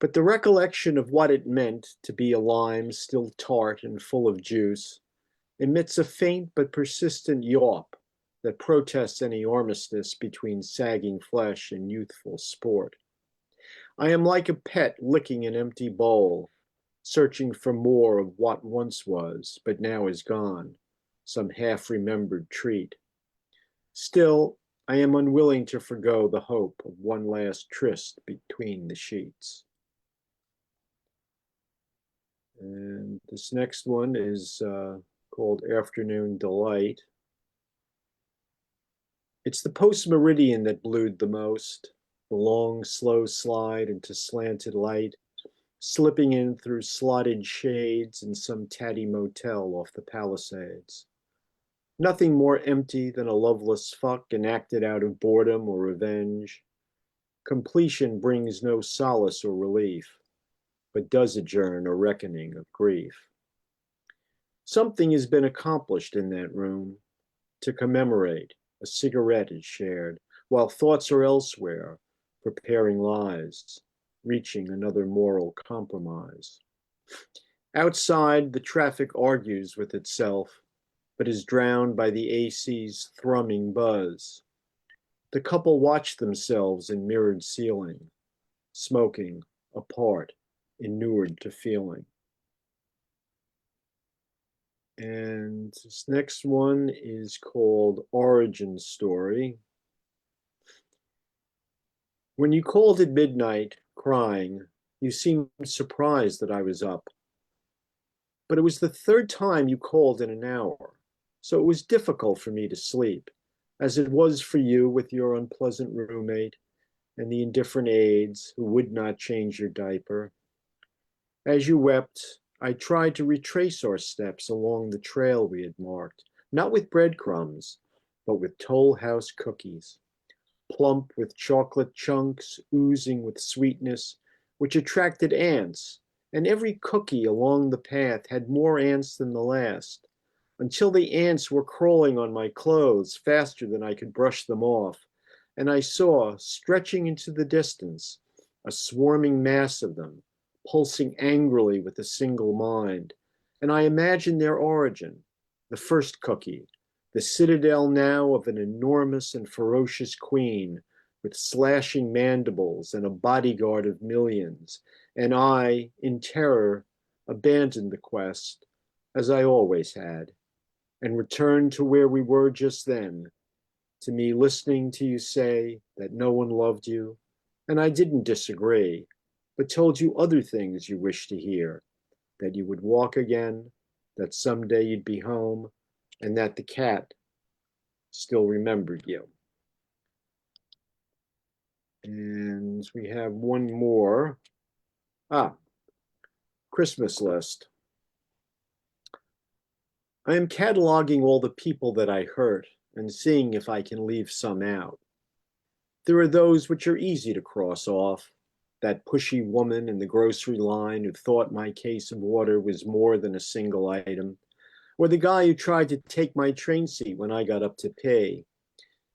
But the recollection of what it meant to be a lime still tart and full of juice emits a faint but persistent yawp that protests any armistice between sagging flesh and youthful sport. I am like a pet licking an empty bowl, searching for more of what once was, but now is gone, some half-remembered treat. Still, I am unwilling to forgo the hope of one last tryst between the sheets. And this next one is called Afternoon Delight. It's the post-meridian that blued the most, the long, slow slide into slanted light, slipping in through slotted shades in some tatty motel off the Palisades. Nothing more empty than a loveless fuck enacted out of boredom or revenge. Completion brings no solace or relief, but does adjourn a reckoning of grief. Something has been accomplished in that room. To commemorate, a cigarette is shared, while thoughts are elsewhere, preparing lies, reaching another moral compromise. Outside, the traffic argues with itself, but is drowned by the AC's thrumming buzz. The couple watch themselves in mirrored ceiling, smoking, apart, inured to feeling. And this next one is called Origin Story. When you called at midnight, crying, you seemed surprised that I was up. But it was the third time you called in an hour, so it was difficult for me to sleep, as it was for you with your unpleasant roommate and the indifferent aides who would not change your diaper. As you wept, I tried to retrace our steps along the trail we had marked, not with breadcrumbs, but with Toll House cookies, plump with chocolate chunks oozing with sweetness, which attracted ants, and every cookie along the path had more ants than the last, until the ants were crawling on my clothes faster than I could brush them off, and I saw, stretching into the distance, a swarming mass of them, pulsing angrily with a single mind, and I imagined their origin, the first cookie, the citadel now of an enormous and ferocious queen, with slashing mandibles and a bodyguard of millions, and I, in terror, abandoned the quest, as I always had, and returned to where we were just then, to me listening to you say that no one loved you, and I didn't disagree, but told you other things you wished to hear, that you would walk again, that someday you'd be home, and that the cat still remembered you. And we have one more. Christmas list. I am cataloging all the people that I hurt and seeing if I can leave some out. There are those which are easy to cross off, that pushy woman in the grocery line who thought my case of water was more than a single item, or the guy who tried to take my train seat when I got up to pay.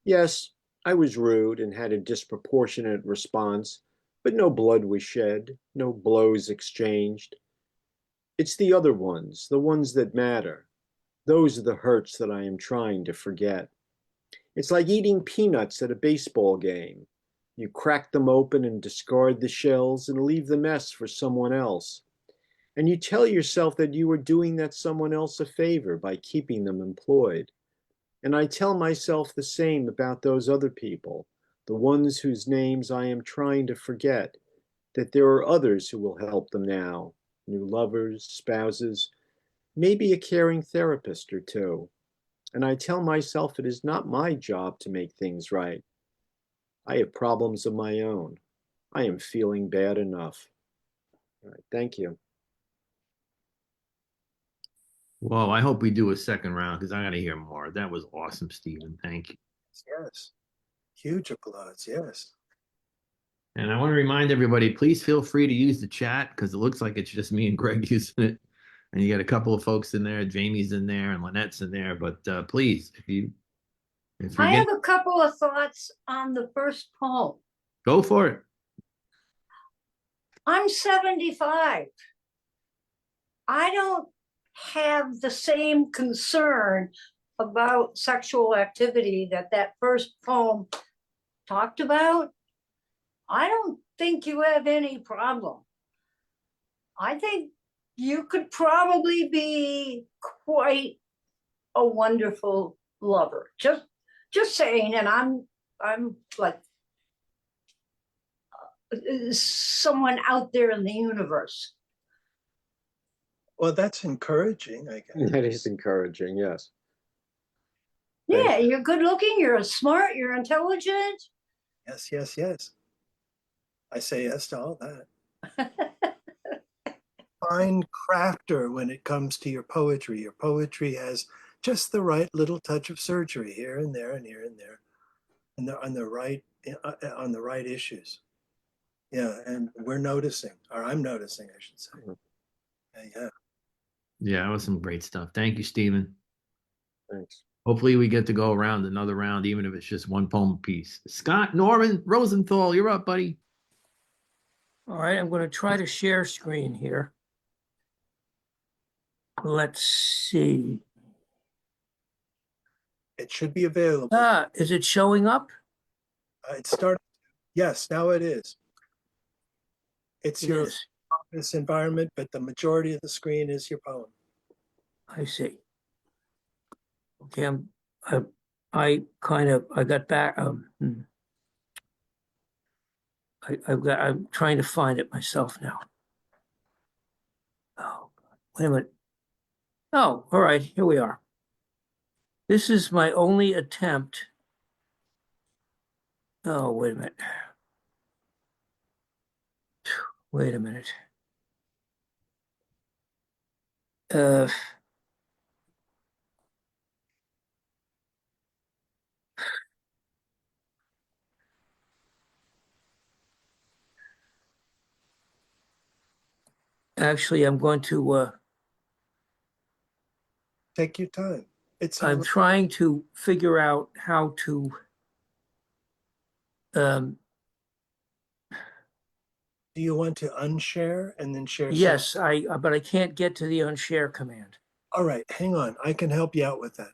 Yes, I was rude and had a disproportionate response, but no blood was shed, no blows exchanged. It's the other ones, the ones that matter. Those are the hurts that I am trying to forget. It's like eating peanuts at a baseball game. You crack them open and discard the shells and leave the mess for someone else. And you tell yourself that you are doing that someone else a favor by keeping them employed. And I tell myself the same about those other people, the ones whose names I am trying to forget, that there are others who will help them now, new lovers, spouses, maybe a caring therapist or two. And I tell myself it is not my job to make things right. I have problems of my own. I am feeling bad enough. All right, thank you. Whoa, I hope we do a second round because I got to hear more. That was awesome, Stephen. Thank you. Yes. Huge applause. Yes. And I want to remind everybody, please feel free to use the chat because it looks like it's just me and Greg using it. And you got a couple of folks in there. Jamie's in there and Linette's in there. But please, if you I have a couple of thoughts on the first poem. go for it. I'm 75. I don't have the same concern about sexual activity that first poem talked about. I don't think you have any problem. I think you could probably be quite a wonderful lover. Just saying, and I'm like someone out there in the universe. Well, that's encouraging, I guess. That is encouraging, yes. Yeah, you're good looking, you're smart, you're intelligent. Yes, yes, yes. I say yes to all that. Fine crafter when it comes to your poetry. Your poetry has just the right little touch of surgery here and there and here and there, and on the right issues. Yeah, and we're noticing, or I'm noticing, I should say. Yeah. Yeah, that was some great stuff. Thank you, Stephen. Thanks. Hopefully we get to go around another round, even if it's just one poem piece. Scott Norman Rosenthal, you're up, buddy. All right, I'm going to try to share screen here. Let's see. It should be available. Is it showing up? It started. Yes, now it is. It's It your is. office environment, but the majority of the screen is your poem. I see. Okay, I got back. I'm trying to find it myself now. Oh, wait a minute. Oh, all right, here we are. This is my only attempt. Oh, wait a minute. Wait a minute. Actually, I'm going to take your time. I'm trying to figure out how to do you want to unshare and then share? Yes, but I can't get to the unshare command. All right, hang on. I can help you out with that.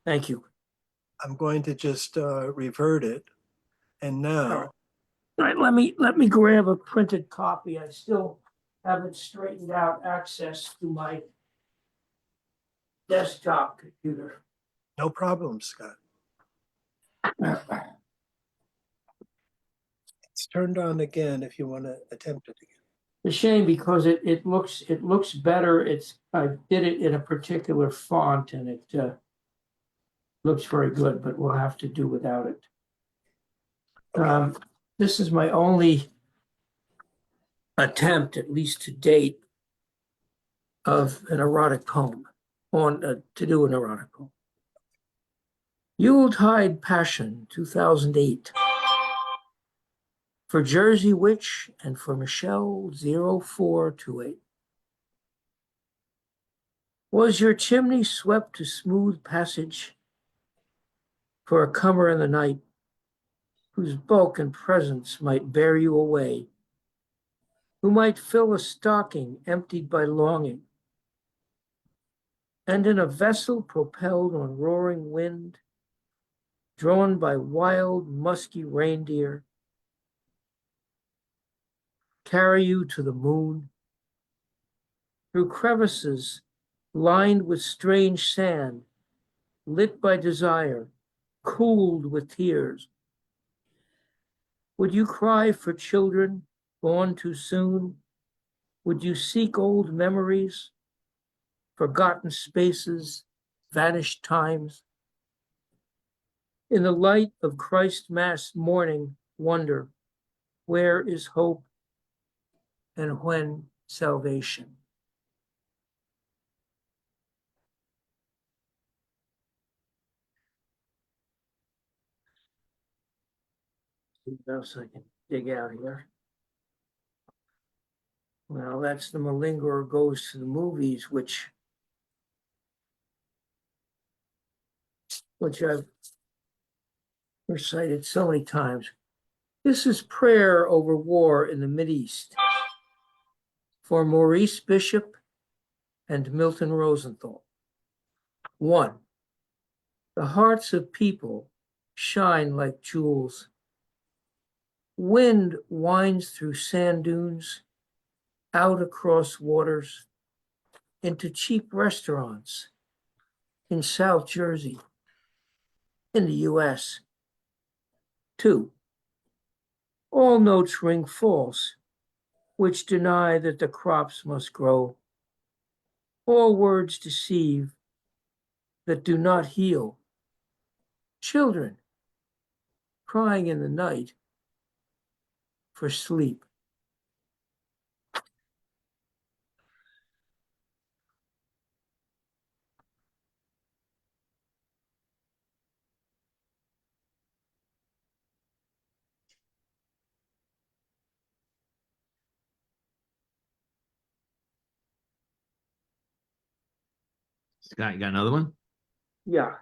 Thank you. I'm going to just revert it. And now. All right, let me grab a printed copy. I still haven't straightened out access to my desktop computer. No problem, Scott. It's turned on again if you want to attempt it again. It's a shame because it looks better. I did it in a particular font and it looks very good, but we'll have to do without it. Okay. This is my only attempt, at least to date, of an erotic poem to do an erotic poem. Yuletide Passion, 2008. For Jersey Witch and for Michelle 0428. Was your chimney swept to smooth passage for a comer in the night whose bulk and presence might bear you away, who might fill a stocking emptied by longing, and in a vessel propelled on roaring wind, drawn by wild, musky reindeer, carry you to the moon, through crevices lined with strange sand, lit by desire, cooled with tears. Would you cry for children born too soon? Would you seek old memories, forgotten spaces, vanished times? In the light of Christ Mass morning, wonder, where is hope and when salvation? See what else I can dig out here. Well, that's The Malingerer Goes to the Movies, which I've recited so many times. This is Prayer Over War in the Mideast for Maurice Bishop and Milton Rosenthal. 1. The hearts of people shine like jewels. Wind winds through sand dunes, out across waters, into cheap restaurants in South Jersey, in the US. 2. All notes ring false, which deny that the crops must grow. All words deceive that do not heal. Children crying in the night for sleep. Scott, you got another one? Yeah.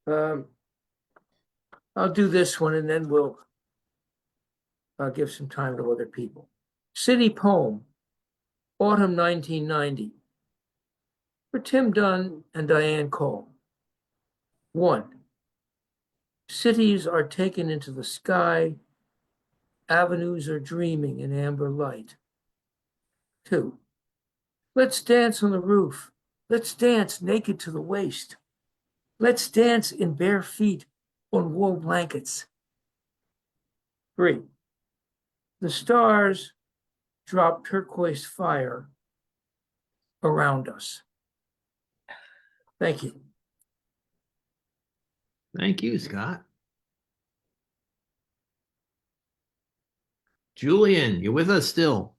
I'll do this one and then I'll give some time to other people. City Poem, Autumn 1990, for Tim Dunn and Diane Cole. 1. Cities are taken into the sky. Avenues are dreaming in amber light. 2. Let's dance on the roof. Let's dance naked to the waist. Let's dance in bare feet on wool blankets. 3. The stars drop turquoise fire around us. Thank you. Thank you, Scott. Julian, you with us still?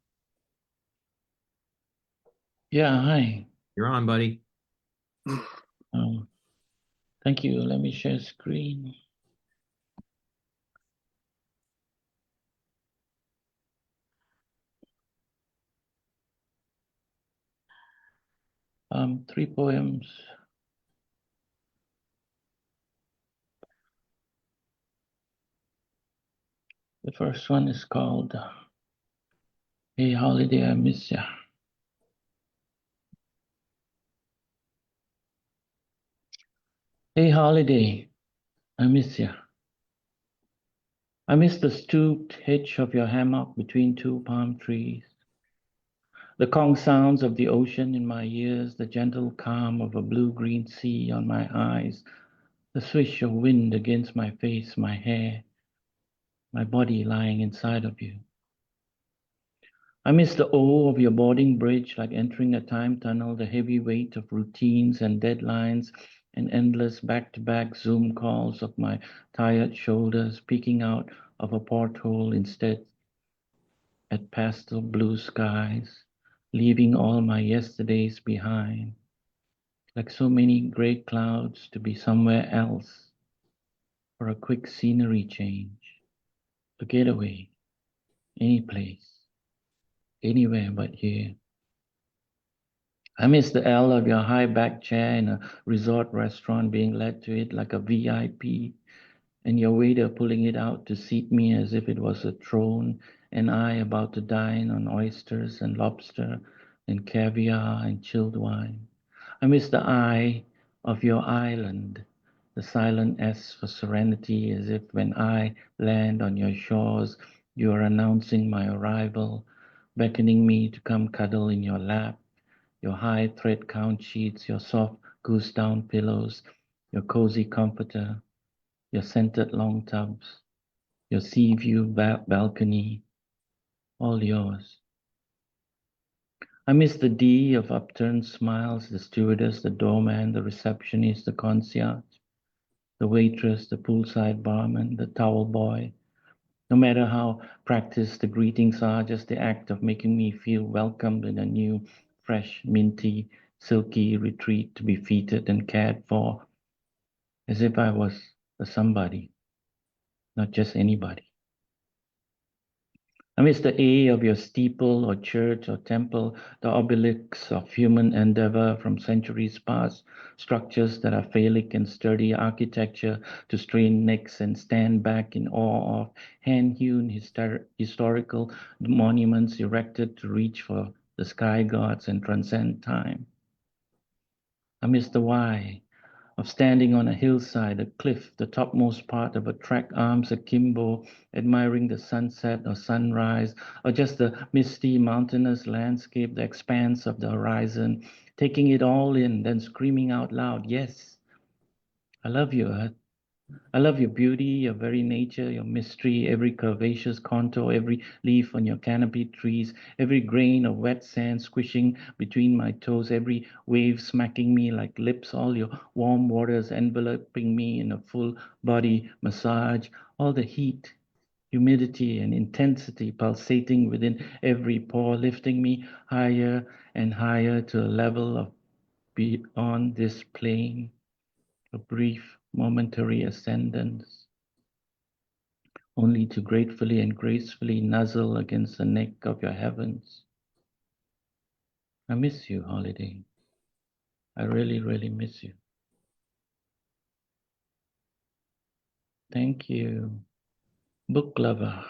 Yeah, hi. You're on, buddy. Thank you. Let me share screen. Three poems. The first one is called Hey Holiday, I Miss Ya. Hey Holiday, I miss ya. I miss the stooped hitch of your hammock between two palm trees, the conch sounds of the ocean in my ears, the gentle calm of a blue-green sea on my eyes, the swish of wind against my face, my hair, my body lying inside of you. I miss the O of your boarding bridge, like entering a time tunnel, the heavy weight of routines and deadlines and endless back-to-back Zoom calls of my tired shoulders peeking out of a porthole instead at pastel blue skies, leaving all my yesterdays behind, like so many gray clouds to be somewhere else for a quick scenery change, a getaway, any place, anywhere but here. I miss the L of your high back chair in a resort restaurant being led to it like a VIP, and your waiter pulling it out to seat me as if it was a throne, and I about to dine on oysters and lobster and caviar and chilled wine. I miss the I of your island, the silent S for serenity, as if when I land on your shores, you are announcing my arrival, beckoning me to come cuddle in your lap, your high thread count sheets, your soft goose down pillows, your cozy comforter, your scented long tubs, your sea view balcony, all yours. I miss the D of upturned smiles, the stewardess, the doorman, the receptionist, the concierge, the waitress, the poolside barman, the towel boy. No matter how practiced the greetings are, just the act of making me feel welcomed in a new, fresh, minty, silky retreat to be feted and cared for, as if I was a somebody, not just anybody. I miss the A of your steeple or church or temple, the obelisks of human endeavor from centuries past, structures that are phallic and sturdy architecture to strain necks and stand back in awe of, hand-hewn historical monuments erected to reach for the sky gods and transcend time. I miss the Y of standing on a hillside, a cliff, the topmost part of a track, arms akimbo, admiring the sunset or sunrise, or just the misty mountainous landscape, the expanse of the horizon, taking it all in, then screaming out loud, yes, I love you, Earth. I love your beauty, your very nature, your mystery, every curvaceous contour, every leaf on your canopied trees, every grain of wet sand squishing between my toes, every wave smacking me like lips, all your warm waters enveloping me in a full body massage, all the heat, humidity, and intensity pulsating within every pore, lifting me higher and higher to a level of beyond this plane, a brief momentary ascendance, only to gratefully and gracefully nuzzle against the neck of your heavens. I miss you, Holiday. I really, really miss you. Thank you. Book lover.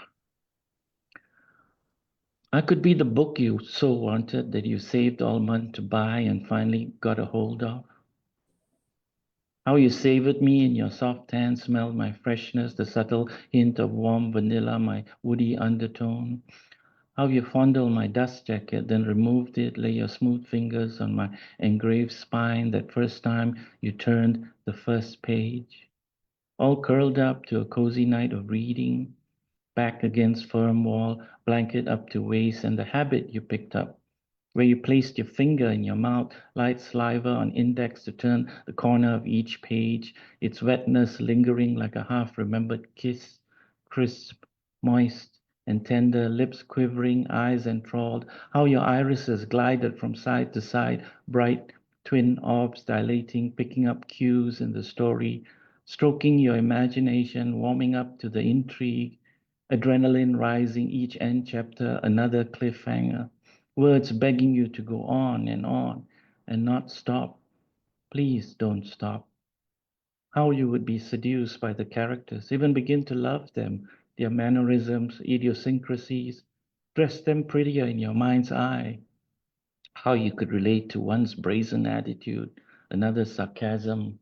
I could be the book you so wanted that you saved all month to buy and finally got a hold of. How you savored me in your soft hand, smelled my freshness, the subtle hint of warm vanilla, my woody undertone. How you fondled my dust jacket, then removed it, lay your smooth fingers on my engraved spine that first time you turned the first page. All curled up to a cozy night of reading, back against firm wall, blanket up to waist, and the habit you picked up, where you placed your finger in your mouth, light saliva on index to turn the corner of each page, its wetness lingering like a half-remembered kiss, crisp, moist, and tender, lips quivering, eyes enthralled, how your irises glided from side to side, bright twin orbs dilating, picking up cues in the story, stroking your imagination, warming up to the intrigue, adrenaline rising each end chapter, another cliffhanger, words begging you to go on and not stop. Please don't stop. How you would be seduced by the characters, even begin to love them, their mannerisms, idiosyncrasies, dress them prettier in your mind's eye. How you could relate to one's brazen attitude, another's sarcasm,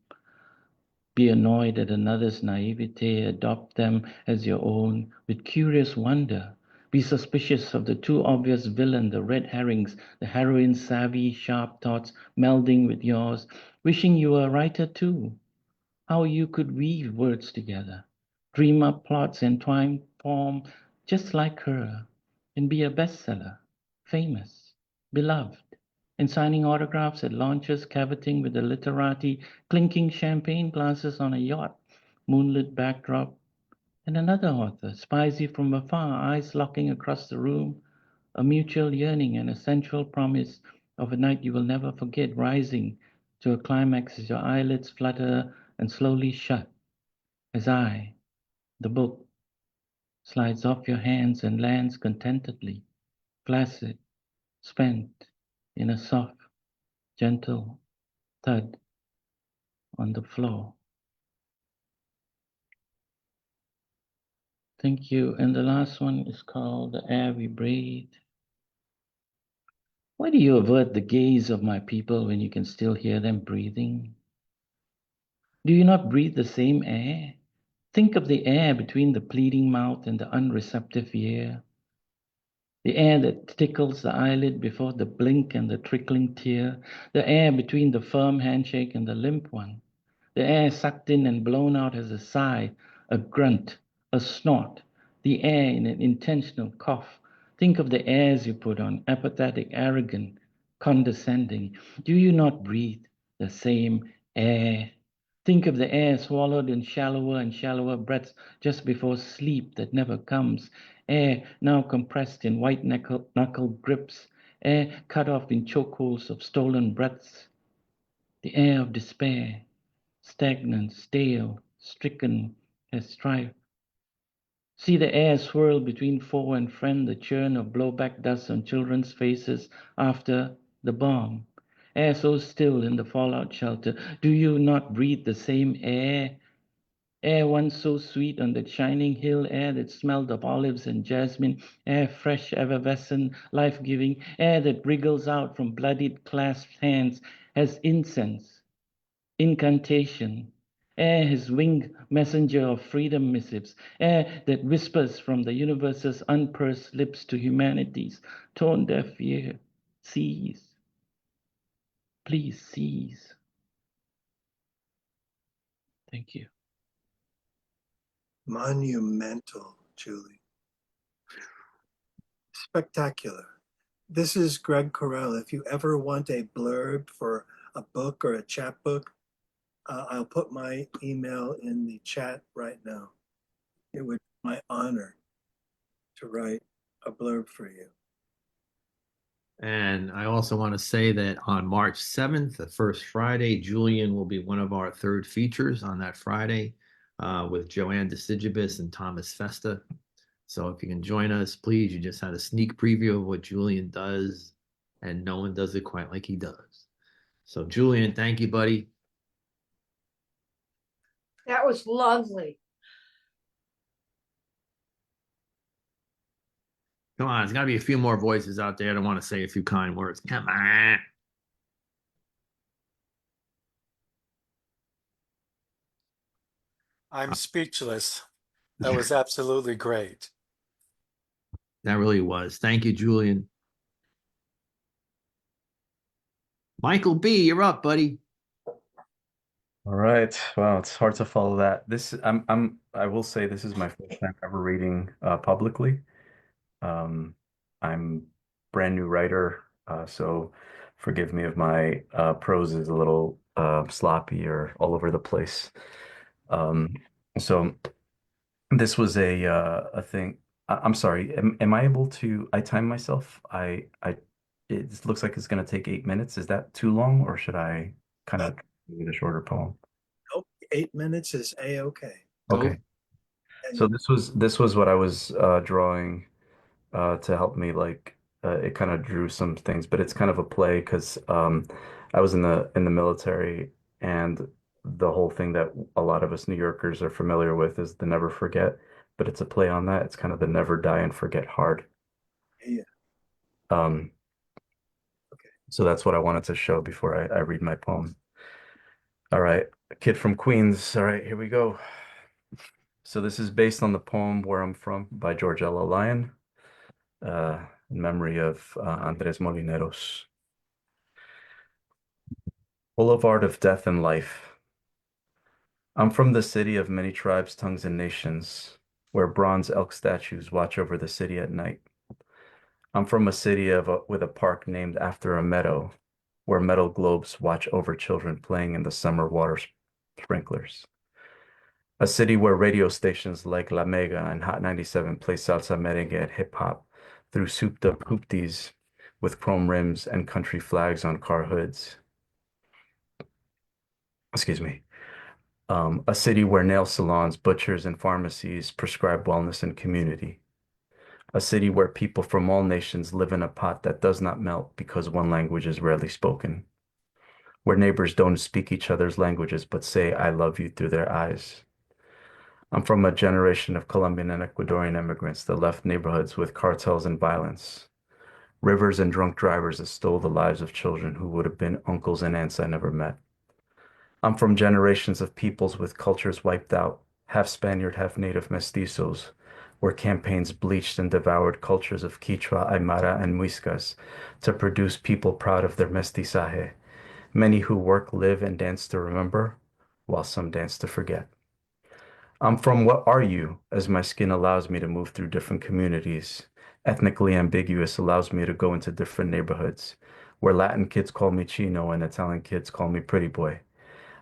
be annoyed at another's naivete, adopt them as your own with curious wonder. Be suspicious of the too obvious villain, the red herrings, the heroine's savvy, sharp thoughts melding with yours, wishing you were a writer too. How you could weave words together, dream up plots, entwine form just like her, and be a bestseller, famous, beloved, and signing autographs at launches, caviting with the literati, clinking champagne glasses on a yacht, moonlit backdrop, and another author spies you from afar, eyes locking across the room, a mutual yearning and a sensual promise of a night you will never forget, rising to a climax as your eyelids flutter and slowly shut, as I, the book, slides off your hands and lands contentedly, placid, spent in a soft, gentle thud on the floor. Thank you. And the last one is called The Air We Breathe. Why do you avert the gaze of my people when you can still hear them breathing? Do you not breathe the same air? Think of the air between the pleading mouth and the unreceptive ear. The air that tickles the eyelid before the blink and the trickling tear. The air between the firm handshake and the limp one. The air sucked in and blown out as a sigh, a grunt, a snort. The air in an intentional cough. Think of the airs you put on, apathetic, arrogant, condescending. Do you not breathe the same air? Think of the air swallowed in shallower and shallower breaths just before sleep that never comes. Air now compressed in white knuckle grips. Air cut off in chokeholds of stolen breaths. The air of despair, stagnant, stale, stricken as strife. See the air swirl between foe and friend, the churn of blowback dust on children's faces after the bomb. Air so still in the fallout shelter. Do you not breathe the same air? Air once so sweet on that shining hill, air that smelled of olives and jasmine, air fresh, effervescent, life-giving, air that wriggles out from bloodied clasped hands as incense incantation, his winged messenger of freedom missives, that whispers from the universe's unpursed lips to humanity's tone deaf ear. Seize. Please seize. Thank you. Monumental, Julie. Spectacular. This is Greg Correll. If you ever want a blurb for a book or a chapbook, I'll put my email in the chat right now. It would be my honor to write a blurb for you. And I also want to say that on March 7th, the first Friday, Julian will be one of our third features on that Friday with Joanne DeCigibus and Thomas Festa. So if you can join us, please. You just had a sneak preview of what Julian does, and no one does it quite like he does. So Julian, thank you, buddy. That was lovely. Come on, there's got to be a few more voices out there that want to say a few kind words. Come on. I'm speechless. That was absolutely great. That really was. Thank you, Julian. Michael B., you're up, buddy. All right. Wow, it's hard to follow that. I will say this is my first time ever reading publicly. I'm brand new writer, so forgive me if my prose is a little sloppy or all over the place. So this was a thing. I'm sorry. Am I able to? I time myself. It looks like it's going to take 8 minutes. Is that too long, or should I kind of read a shorter poem? Nope, 8 minutes is a-okay. Okay. So this was what I was drawing to help me it kind of drew some things, but it's kind of a play because I was in the military, and the whole thing that a lot of us New Yorkers are familiar with is the never forget, but it's a play on that. It's kind of the never die and forget hard. Yeah. So that's what I wanted to show before I read my poem. All right, a kid from Queens. All right, here we go. So this is based on the poem Where I'm From by George Ella Lyon, in memory of Andres Molineros. Boulevard of Death and Life. I'm from the city of many tribes, tongues, and nations, where bronze elk statues watch over the city at night. I'm from a city with a park named after a meadow, where metal globes watch over children playing in the summer water sprinklers. A city where radio stations like La Mega and Hot 97 play salsa, merengue, and hip hop through souped-up hoopties with chrome rims and country flags on car hoods. Excuse me. A city where nail salons, butchers, and pharmacies prescribe wellness and community. A city where people from all nations live in a pot that does not melt because one language is rarely spoken. Where neighbors don't speak each other's languages but say I love you through their eyes. I'm from a generation of Colombian and Ecuadorian immigrants that left neighborhoods with cartels and violence. Rivers and drunk drivers that stole the lives of children who would have been uncles and aunts I never met. I'm from generations of peoples with cultures wiped out, half Spaniard, half native mestizos, where campaigns bleached and devoured cultures of Quichua, Aymara, and Muiscas to produce people proud of their mestizaje, many who work, live, and dance to remember, while some dance to forget. I'm from What Are You, as my skin allows me to move through different communities. Ethnically ambiguous allows me to go into different neighborhoods, where Latin kids call me Chino and Italian kids call me Pretty Boy.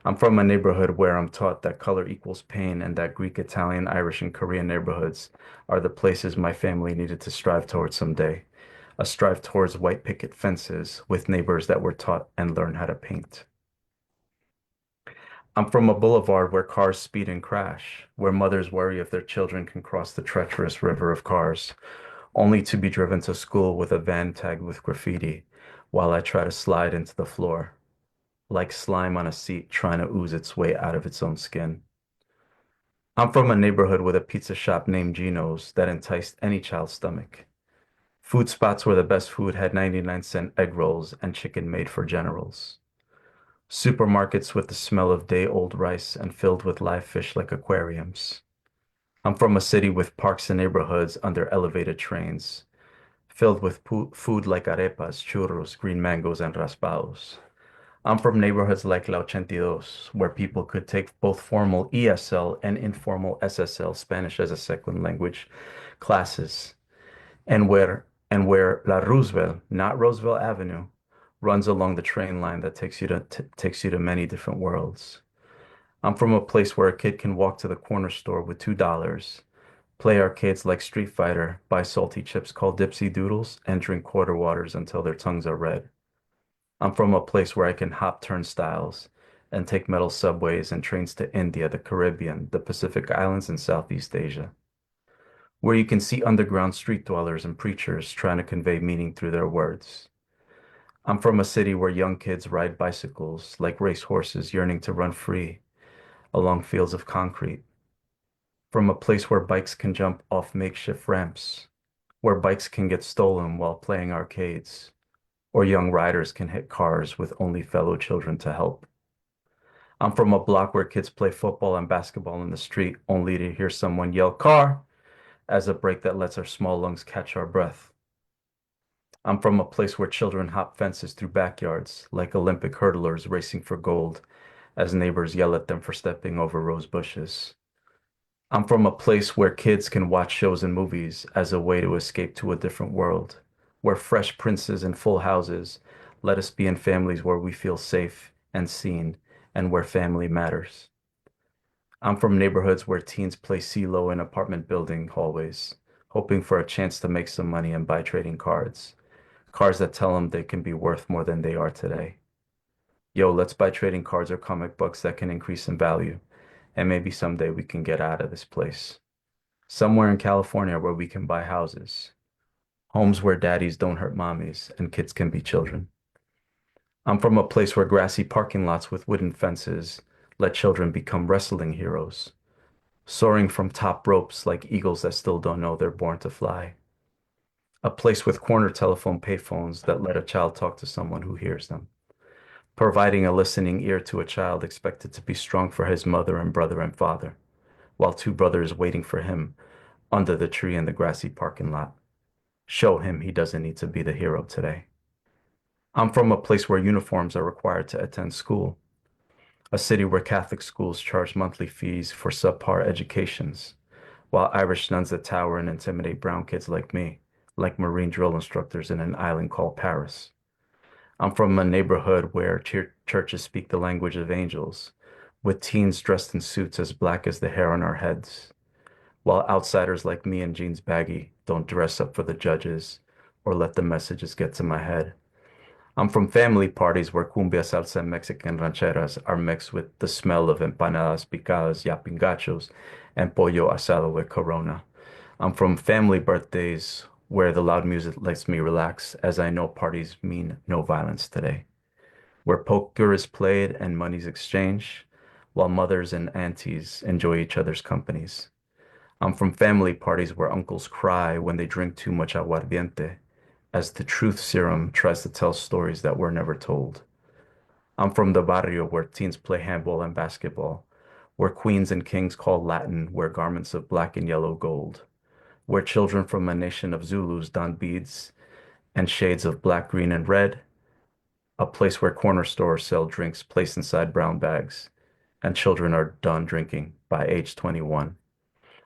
I'm from a neighborhood where I'm taught that color equals pain and that Greek, Italian, Irish, and Korean neighborhoods are the places my family needed to strive towards someday. A strive towards white picket fences with neighbors that were taught and learned how to paint. I'm from a boulevard where cars speed and crash, where mothers worry if their children can cross the treacherous river of cars, only to be driven to school with a van tagged with graffiti while I try to slide into the floor, like slime on a seat trying to ooze its way out of its own skin. I'm from a neighborhood with a pizza shop named Gino's that enticed any child's stomach. Food spots where the best food had 99-cent egg rolls and chicken made for generals. Supermarkets with the smell of day-old rice and filled with live fish like aquariums. I'm from a city with parks and neighborhoods under elevated trains, filled with food like arepas, churros, green mangoes, and raspados. I'm from neighborhoods like La 82, where people could take both formal ESL and informal SSL, Spanish as a second language, classes, and where La Roosevelt, not Roosevelt Avenue, runs along the train line that takes you to many different worlds. I'm from a place where a kid can walk to the corner store with $2, play arcades like Street Fighter, buy salty chips called Dipsy Doodles, and drink quarter waters until their tongues are red. I'm from a place where I can hop turnstiles and take metal subways and trains to India, the Caribbean, the Pacific Islands, and Southeast Asia, where you can see underground street dwellers and preachers trying to convey meaning through their words. I'm from a city where young kids ride bicycles like race horses yearning to run free along fields of concrete. From a place where bikes can jump off makeshift ramps, where bikes can get stolen while playing arcades, or young riders can hit cars with only fellow children to help. I'm from a block where kids play football and basketball in the street only to hear someone yell "car" as a break that lets our small lungs catch our breath. I'm from a place where children hop fences through backyards like Olympic hurdlers racing for gold as neighbors yell at them for stepping over rose bushes. I'm from a place where kids can watch shows and movies as a way to escape to a different world, where fresh princes and full houses let us be in families where we feel safe and seen and where family matters. I'm from neighborhoods where teens play CeeLo in apartment building hallways, hoping for a chance to make some money and buy trading cards, cards that tell them they can be worth more than they are today. Yo, let's buy trading cards or comic books that can increase in value, and maybe someday we can get out of this place. Somewhere in California where we can buy houses, homes where daddies don't hurt mommies and kids can be children. I'm from a place where grassy parking lots with wooden fences let children become wrestling heroes, soaring from top ropes like eagles that still don't know they're born to fly. A place with corner telephone payphones that let a child talk to someone who hears them, providing a listening ear to a child expected to be strong for his mother and brother and father, while two brothers waiting for him under the tree in the grassy parking lot. Show him he doesn't need to be the hero today. I'm from a place where uniforms are required to attend school, a city where Catholic schools charge monthly fees for subpar educations, while Irish nuns that tower and intimidate brown kids like me, like Marine drill instructors in an island called Paris. I'm from a neighborhood where churches speak the language of angels, with teens dressed in suits as black as the hair on our heads, while outsiders like me in jeans baggy don't dress up for the judges or let the messages get to my head. I'm from family parties where cumbia, salsa, and Mexican rancheras are mixed with the smell of empanadas picadas, yapingachos, and pollo asado with Corona. I'm from family birthdays where the loud music lets me relax, as I know parties mean no violence today, where poker is played and money's exchanged, while mothers and aunties enjoy each other's companies. I'm from family parties where uncles cry when they drink too much aguardiente, as the truth serum tries to tell stories that were never told. I'm from the barrio where teens play handball and basketball, where queens and kings call Latin wear garments of black and yellow gold, where children from a nation of Zulus don beads and shades of black, green, and red, a place where corner stores sell drinks placed inside brown bags, and children are done drinking by age 21.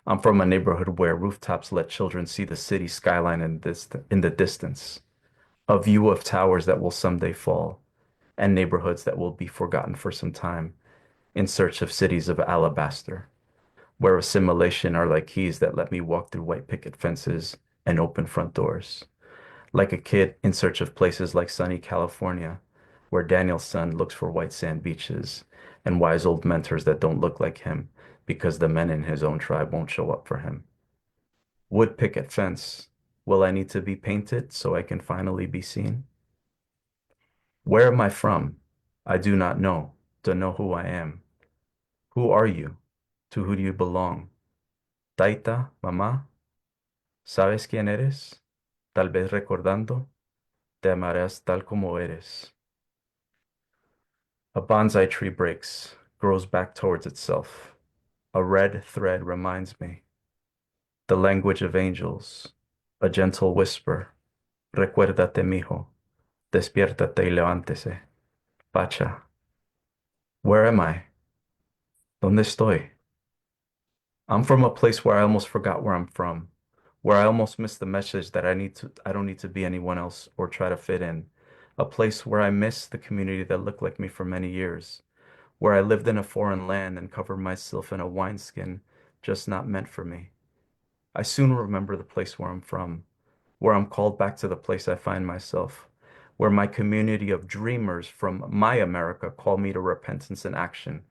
I'm from a neighborhood where rooftops let children see the city skyline in the distance, a view of towers that will someday fall, and neighborhoods that will be forgotten for some time, in search of cities of alabaster, where assimilation are like keys that let me walk through white picket fences and open front doors. Like a kid in search of places like sunny California, where Daniel's son looks for white sand beaches and wise old mentors that don't look like him because the men in his own tribe won't show up for him. Wood picket fence, will I need to be painted so I can finally be seen? Where am I from? I do not know, to know who I am. Who are you? To who do you belong? Taita, mamá, ¿sabes quién eres? Tal vez recordando, te amarás tal como eres. A bonsai tree breaks, grows back towards itself. A red thread reminds me. The language of angels, a gentle whisper. Recuérdate, mijo. Despiértate y levántese. Pacha. Where am I? ¿Dónde estoy? I'm from a place where I almost forgot where I'm from, where I almost missed the message that I don't need to be anyone else or try to fit in. A place where I miss the community that looked like me for many years, where I lived in a foreign land and covered myself in a wineskin just not meant for me. I soon remember the place where I'm from, where I'm called back to the place I find myself, where my community of dreamers from my America call me to repentance and action,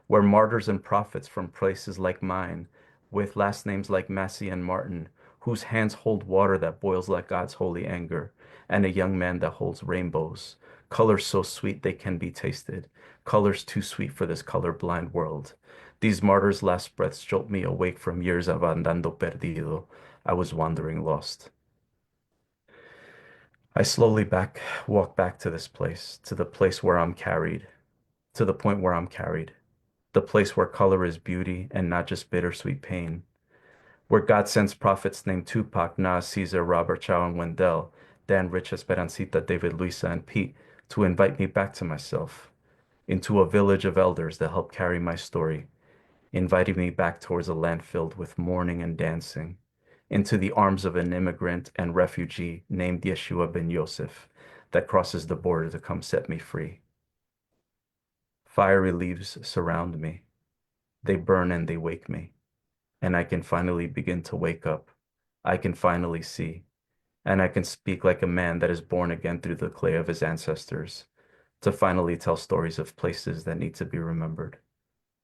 where martyrs and prophets from places like mine, with last names like Massey and Martin, whose hands hold water that boils like God's holy anger, and a young man that holds rainbows, colors so sweet they can be tasted, colors too sweet for this color-blind world. These martyrs' last breaths jolt me awake from years of andando perdido. I was wandering lost. I slowly walk back to this place, to the place where I'm carried, to the point where I'm carried, the place where color is beauty and not just bittersweet pain, where God sends prophets named Tupac, Nas, Caesar, Robert, Chow, and Wendell, Dan, Rich, Esperancita, David, Luisa, and Pete, to invite me back to myself, into a village of elders that help carry my story, inviting me back towards a land filled with mourning and dancing, into the arms of an immigrant and refugee named Yeshua ben Yosef that crosses the border to come set me free. Fiery leaves surround me. They burn and they wake me, and I can finally begin to wake up. I can finally see, and I can speak like a man that is born again through the clay of his ancestors, to finally tell stories of places that need to be remembered,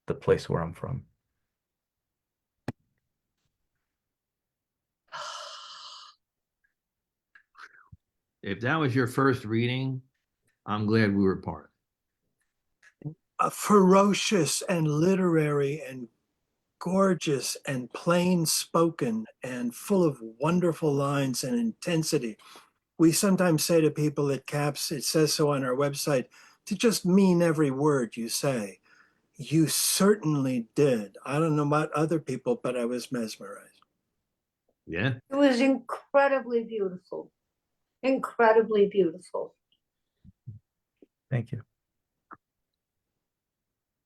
the place where I'm from. If that was your first reading, I'm glad we were part. Ferocious and literary and gorgeous and plain spoken and full of wonderful lines and intensity. We sometimes say to people at CAPS, it says so on our website, to just mean every word you say. You certainly did. I don't know about other people, but I was mesmerized. Yeah. It was incredibly beautiful. Incredibly beautiful. Thank you.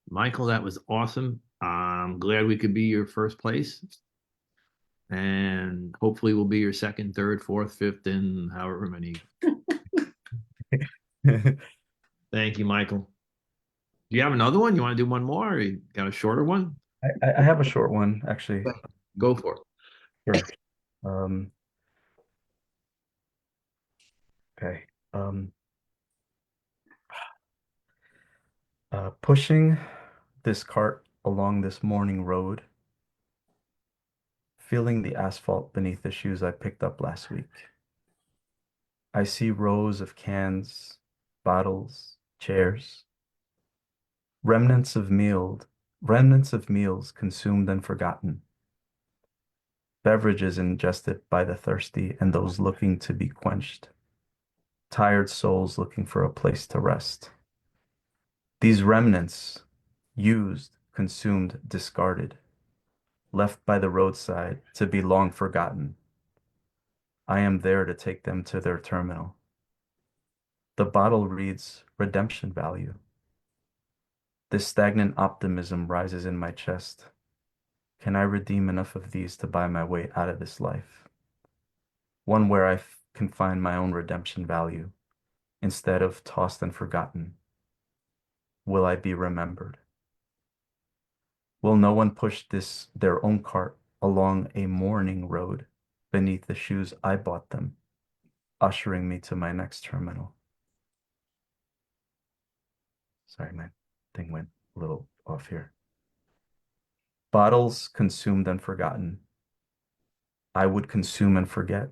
Michael, that was awesome. I'm glad we could be your first place. And hopefully we'll be your second, third, fourth, fifth, and however many. Thank you, Michael. Do you have another one? You want to do one more, or you got a shorter one? I have a short one, actually. Go for it. Sure. Okay. Pushing this cart along this morning road, feeling the asphalt beneath the shoes I picked up last week. I see rows of cans, bottles, chairs, remnants of meals consumed and forgotten, beverages ingested by the thirsty and those looking to be quenched, tired souls looking for a place to rest. These remnants, used, consumed, discarded, left by the roadside to be long forgotten. I am there to take them to their terminal. The bottle reads redemption value. This stagnant optimism rises in my chest. Can I redeem enough of these to buy my way out of this life? One where I can find my own redemption value instead of tossed and forgotten. Will I be remembered? Will no one push their own cart along a mourning road beneath the shoes I bought them, ushering me to my next terminal? Sorry, my thing went a little off here. Bottles consumed and forgotten. I would consume and forget.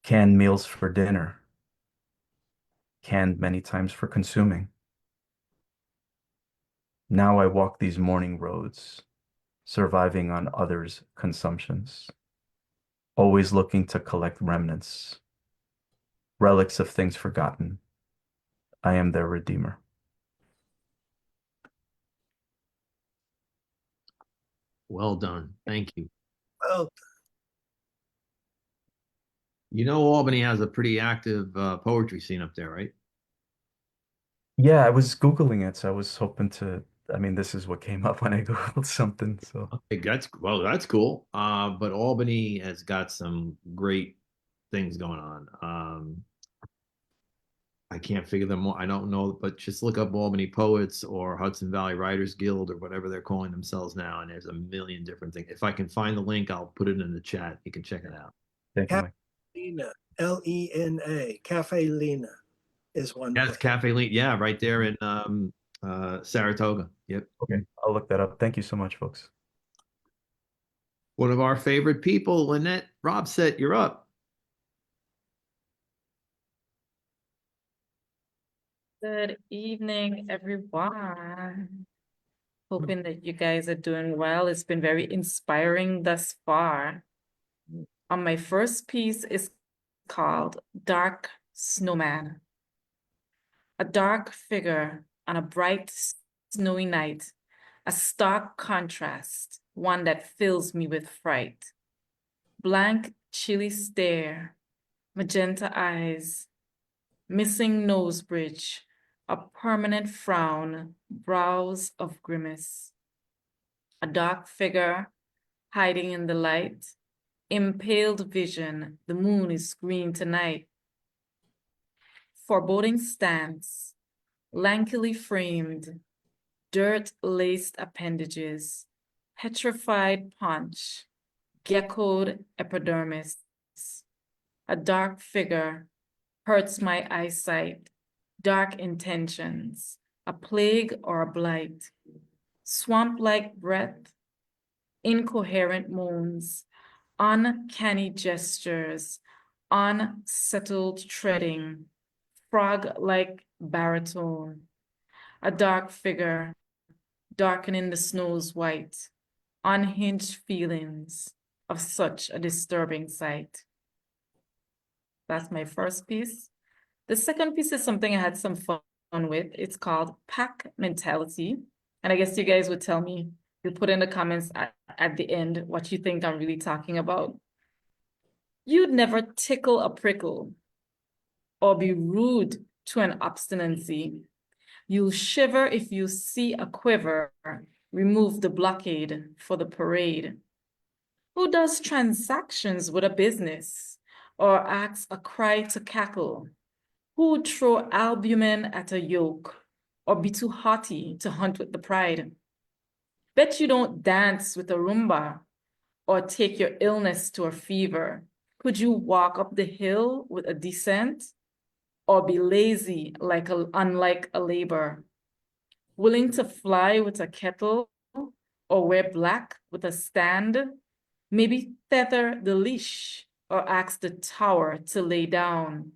Canned meals for dinner. Canned many times for consuming. Now I walk these morning roads, surviving on others' consumptions, always looking to collect remnants, relics of things forgotten. I am their redeemer. Well done. Thank you. Well, You know, Albany has a pretty active poetry scene up there, right? Yeah, I was Googling it, so I was hoping to. I mean, this is what came up when I Googled something. So Okay, that's cool. But Albany has got some great things going on. I can't figure them. I don't know, but just look up Albany Poets or Hudson Valley Writers Guild or whatever they're calling themselves now, and there's a million different things. If I can find the link, I'll put it in the chat. You can check it out. thank you, Cafe Mike. Lena, Lena, Cafe Lena is one Yes, place. Cafe Lean. Yeah, right there in Saratoga. Yep. Okay, I'll look that up. Thank you so much, folks. One of our favorite people, Linette Rabsatt, you're up. Good evening, everyone. Hoping that you guys are doing well. It's been very inspiring thus far. My first piece is called Dark Snowman. A dark figure on a bright, snowy night, a stark contrast, one that fills me with fright. Blank, chilly stare, magenta eyes, missing nose bridge, a permanent frown, brows of grimace. A dark figure hiding in the light, impaled vision, the moon is green tonight. Foreboding stance, lankily framed, dirt-laced appendages, petrified paunch, geckoed epidermis. A dark figure hurts my eyesight, dark intentions, a plague or a blight, swamp-like breath, incoherent moans, uncanny gestures, unsettled treading, frog-like baritone, a dark figure darkening the snow's white, unhinged feelings of such a disturbing sight. That's my first piece. The second piece is something I had some fun with. It's called Pack Mentality. And I guess you guys would tell me, you'll put in the comments at the end what you think I'm really talking about. You'd never tickle a prickle or be rude to an obstinacy. You'll shiver if you see a quiver, remove the blockade for the parade. Who does transactions with a business or asks a cry to cackle? Who'd throw albumin at a yoke or be too haughty to hunt with the pride? Bet you don't dance with a Roomba or take your illness to a fever. Could you walk up the hill with a descent or be lazy unlike a labor? Willing to fly with a kettle or wear black with a stand? Maybe tether the leash or ask the tower to lay down.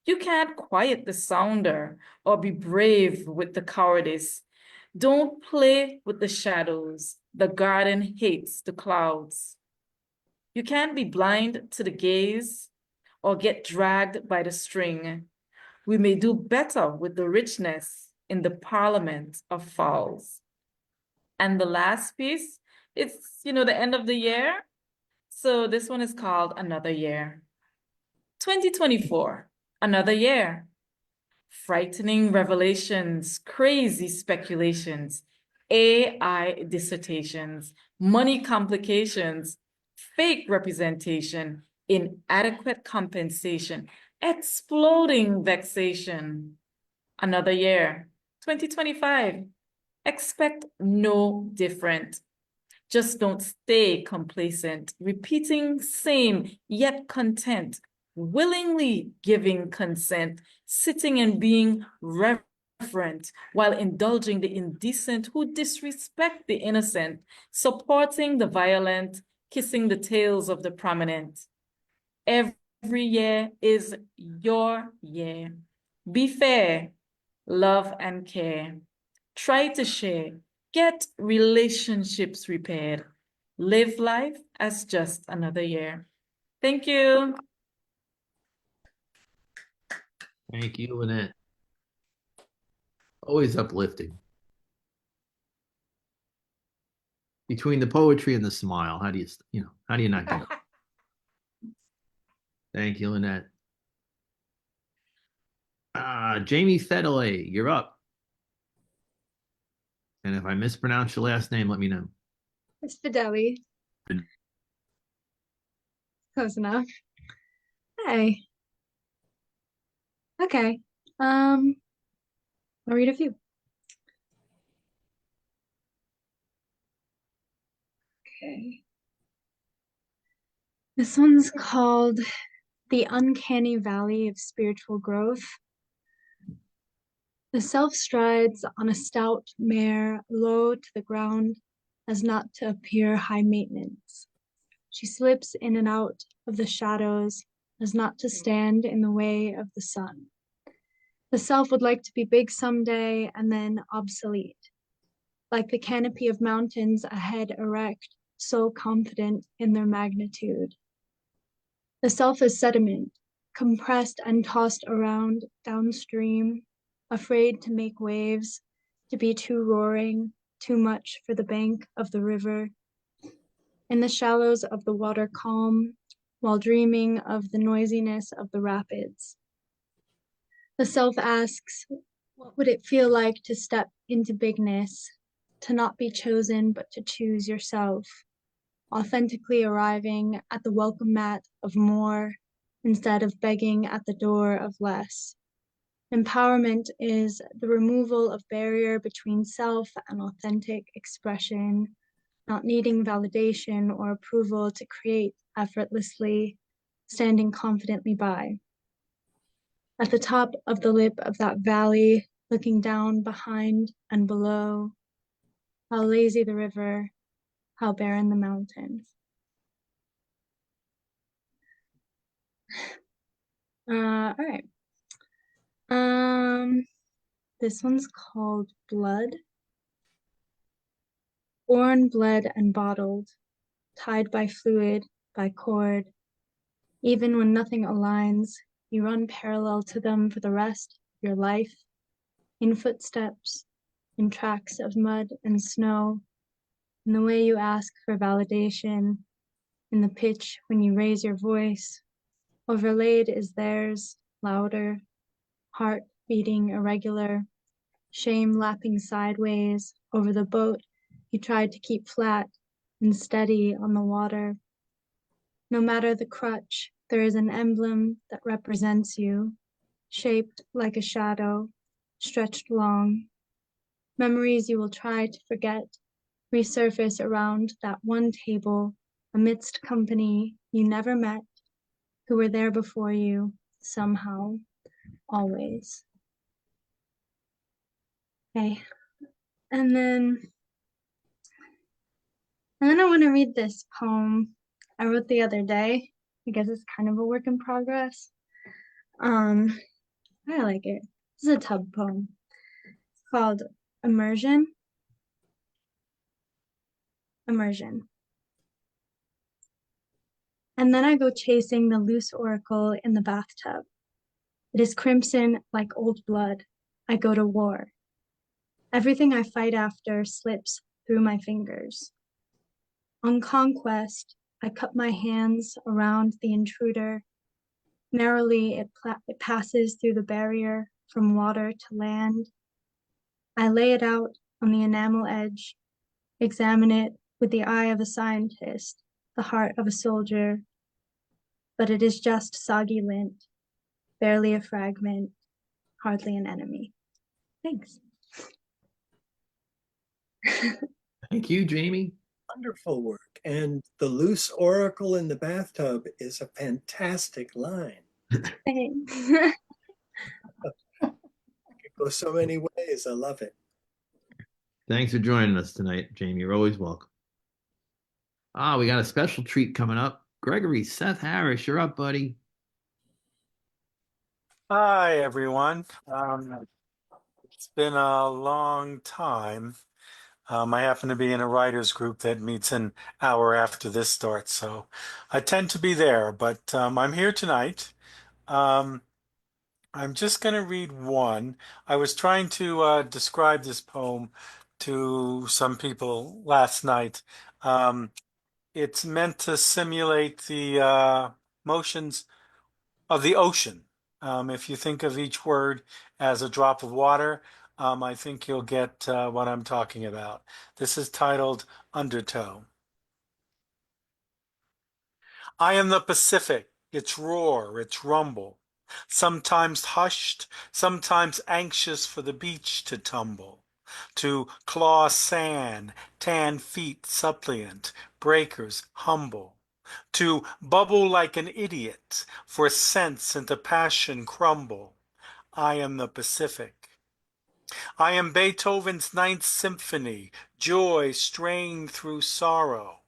You can't quiet the sounder or be brave with the cowardice. Don't play with the shadows. The garden hates the clouds. You can't be blind to the gaze or get dragged by the string. We may do better with the richness in the parliament of fowls. And the last piece, it's, the end of the year. So this one is called Another Year. 2024, another year. Frightening revelations, crazy speculations, AI dissertations, money complications, fake representation, inadequate compensation, exploding vexation. Another year, 2025. Expect no different. Just don't stay complacent, repeating same yet content, willingly giving consent, sitting and being reverent while indulging the indecent who disrespect the innocent, supporting the violent, kissing the tails of the prominent. Every year is your year. Be fair, love and care. Try to share. Get relationships repaired. Live life as just another year. Thank you. Thank you, Linette. Always uplifting. between the poetry and the smile, how do how do you not get it? Thank you, Linette. Jamie Fedele, you're up. And if I mispronounce your last name, let me know. It's Fideli. Close enough. Hey. Okay. I'll read a few. Okay. This one's called The Uncanny Valley of Spiritual Growth. The self strides on a stout mare low to the ground as not to appear high maintenance. She slips in and out of the shadows as not to stand in the way of the sun. The self would like to be big someday and then obsolete. Like the canopy of mountains ahead erect, so confident in their magnitude. The self is sediment, compressed and tossed around downstream, afraid to make waves, to be too roaring, too much for the bank of the river. In the shallows of the water calm, while dreaming of the noisiness of the rapids. The self asks, what would it feel like to step into bigness, to not be chosen but to choose yourself, authentically arriving at the welcome mat of more instead of begging at the door of less. Empowerment is the removal of barrier between self and authentic expression, not needing validation or approval to create effortlessly, standing confidently by. At the top of the lip of that valley, looking down behind and below, how lazy the river, how barren the mountain. All right. This one's called Blood. Born, bled, and bottled, tied by fluid, by cord. Even when nothing aligns, you run parallel to them for the rest of your life, in footsteps, in tracks of mud and snow, in the way you ask for validation, in the pitch when you raise your voice. Overlaid is theirs, louder, heart beating irregular, shame lapping sideways over the boat you tried to keep flat and steady on the water. No matter the crutch, there is an emblem that represents you, shaped like a shadow, stretched long. Memories you will try to forget resurface around that one table amidst company you never met, who were there before you, somehow, always. Okay, and then I want to read this poem I wrote the other day. I guess it's kind of a work in progress. I like it. This is a tub poem. It's called Immersion. Immersion. And then I go chasing the loose oracle in the bathtub. It is crimson like old blood. I go to war. Everything I fight after slips through my fingers. On conquest, I cut my hands around the intruder. Narrowly, it passes through the barrier from water to land. I lay it out on the enamel edge, examine it with the eye of a scientist, the heart of a soldier. But it is just soggy lint, barely a fragment, hardly an enemy. Thanks. Thank you, Jamie. Wonderful work. And the loose oracle in the bathtub is a fantastic line. Thanks. It goes so many ways. I love it. Thanks for joining us tonight, Jamie. You're always welcome. We got a special treat coming up. Gregory, Seth Harris, you're up, buddy. Hi, everyone. It's been a long time. I happen to be in a writers group that meets an hour after this starts, so I tend to be there, but I'm here tonight. I'm just going to read one. I was trying to describe this poem to some people last night. It's meant to simulate the motions of the ocean. If you think of each word as a drop of water, I think you'll get what I'm talking about. This is titled Undertow. I am the Pacific, its roar, its rumble, sometimes hushed, sometimes anxious for the beach to tumble, to claw sand, tan feet suppliant, breakers humble, to bubble like an idiot, for sense into passion crumble. I am the Pacific. I am Beethoven's Ninth Symphony, joy strained through sorrow.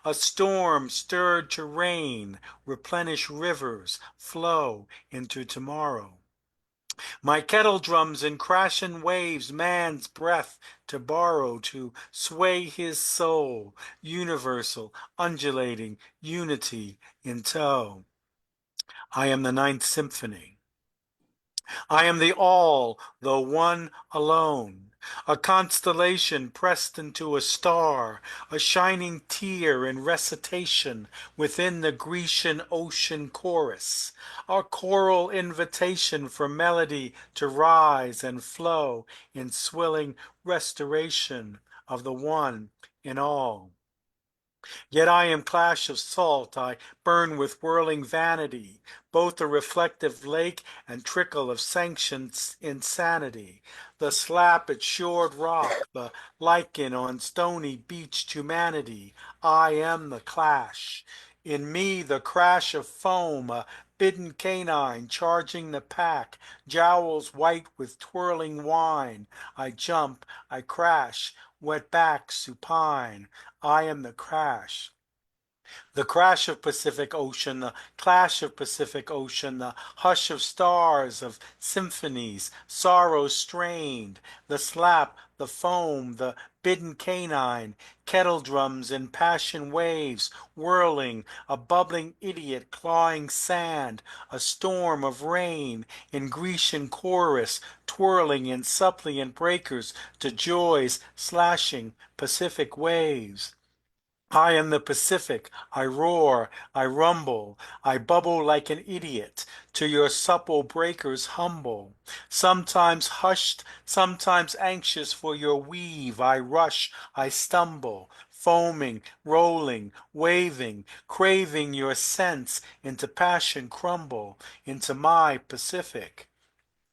A storm stirred to rain, replenish rivers, flow into tomorrow. My kettle drums in crashing waves, man's breath to borrow, to sway his soul, universal, undulating, unity in tow. I am the Ninth Symphony. I am the all, the one alone, a constellation pressed into a star, a shining tear in recitation within the Grecian ocean chorus, a choral invitation for melody to rise and flow in swilling restoration of the one in all. Yet I am clash of salt, I burn with whirling vanity, both a reflective lake and trickle of sanctioned insanity. The slap at shored rock, the lichen on stony beached humanity. I am the clash. In me the crash of foam, a bidden canine charging the pack, jowls white with twirling wine. I jump, I crash, wet back supine. I am the crash. The crash of Pacific Ocean, the clash of Pacific Ocean, the hush of stars, of symphonies, sorrow strained, the slap, the foam, the bidden canine, kettle drums in passion waves, whirling, a bubbling idiot clawing sand, a storm of rain in Grecian chorus, twirling in suppliant breakers to joy's slashing Pacific waves. I am the Pacific, I roar, I rumble, I bubble like an idiot, to your supple breakers humble. Sometimes hushed, sometimes anxious for your weave, I rush, I stumble, foaming, rolling, waving, craving your sense, into passion crumble, into my Pacific.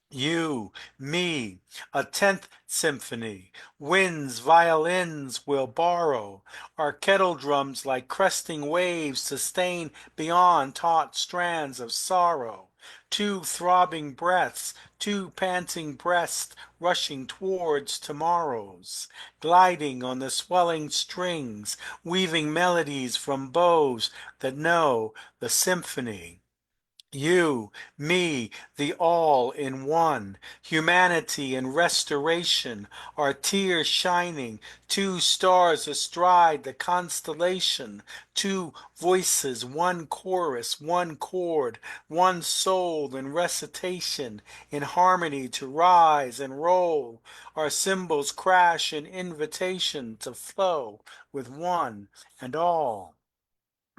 You, me, a tenth symphony, winds, violins will borrow, our kettle drums like cresting waves sustain beyond taut strands of sorrow. Two throbbing breaths, two panting breasts rushing towards tomorrows, gliding on the swelling strings, weaving melodies from bows that know the symphony. You, me, the all in one, humanity and restoration, our tears shining, two stars astride the constellation, two voices, one chorus, one chord, one soul in recitation, in harmony to rise and roll, our cymbals crash in invitation to flow with one and all.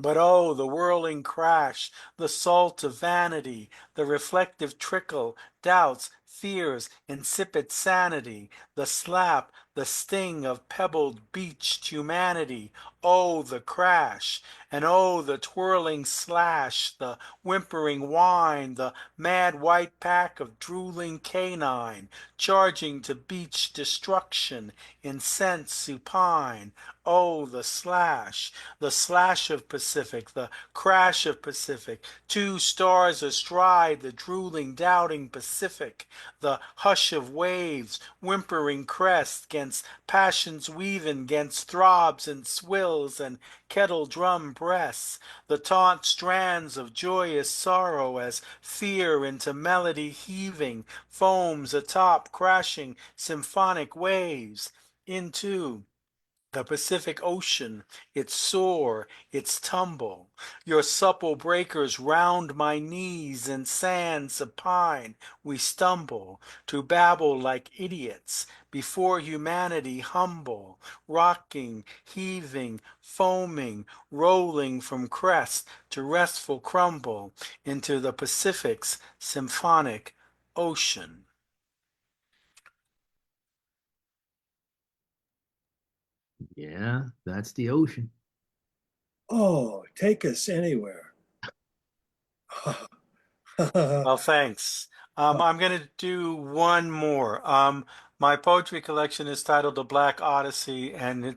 But oh, the whirling crash, the salt of vanity, the reflective trickle, doubts, fears, insipid sanity, the slap, the sting of pebbled, beached humanity. Oh, the crash, and oh, the twirling slash, the whimpering whine, the mad white pack of drooling canine, charging to beach destruction, incense supine. Oh, the slash of Pacific, the crash of Pacific, two stars astride the drooling, doubting Pacific, the hush of waves, whimpering crest, 'gainst passions weaving, 'gainst throbs and swills and kettle drum breaths, the taut strands of joyous sorrow as fear into melody heaving, foams atop crashing symphonic waves, into The Pacific Ocean, its soar, its tumble, your supple breakers round my knees, in sand supine we stumble, to babble like idiots, before humanity humble, rocking, heaving, foaming, rolling from crest to restful crumble, into the Pacific's symphonic ocean. Yeah, that's the ocean. Oh, take us anywhere. Well, thanks. I'm going to do one more. My poetry collection is titled The Black Odyssey, and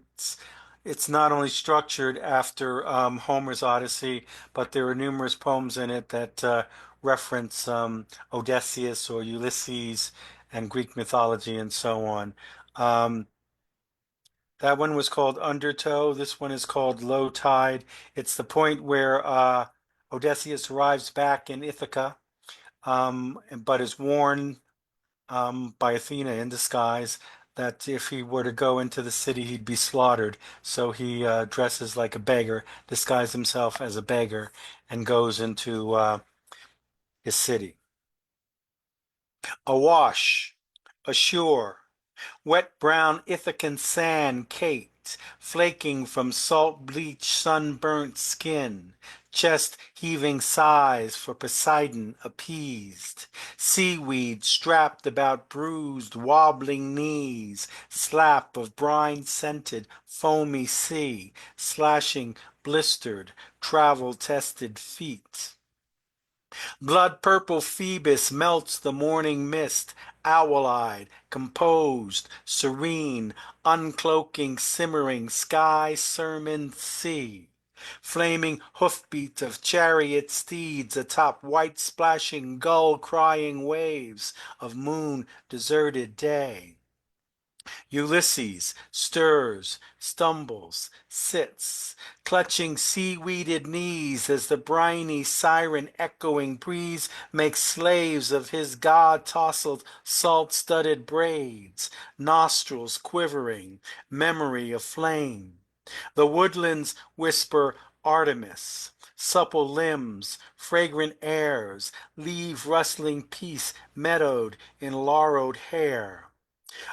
it's not only structured after Homer's Odyssey, but there are numerous poems in it that reference Odysseus or Ulysses and Greek mythology and so on. Um, that one was called Undertow. This one is called Low Tide. It's the point where Odysseus arrives back in Ithaca, but is warned by Athena in disguise that if he were to go into the city, he'd be slaughtered. So he dresses like a beggar, disguises himself as a beggar, and goes into his city. Awash, ashore, wet brown Ithacan sand caked, flaking from salt-bleached sunburnt skin, chest heaving sighs for Poseidon appeased, seaweed strapped about bruised wobbling knees, slap of brine-scented foamy sea, slashing blistered travel-tested feet. Blood-purple Phoebus melts the morning mist, owl-eyed, composed, serene, uncloaking, simmering sky, sermon sea. Flaming hoofbeats of chariot steeds atop white splashing gull crying waves of moon deserted day. Ulysses stirs, stumbles, sits, clutching seaweeded knees as the briny siren echoing breeze makes slaves of his god-tousled salt-studded braids, nostrils quivering, memory aflame. The woodlands whisper Artemis, supple limbs, fragrant airs, leave rustling peace meadowed in laureled hair.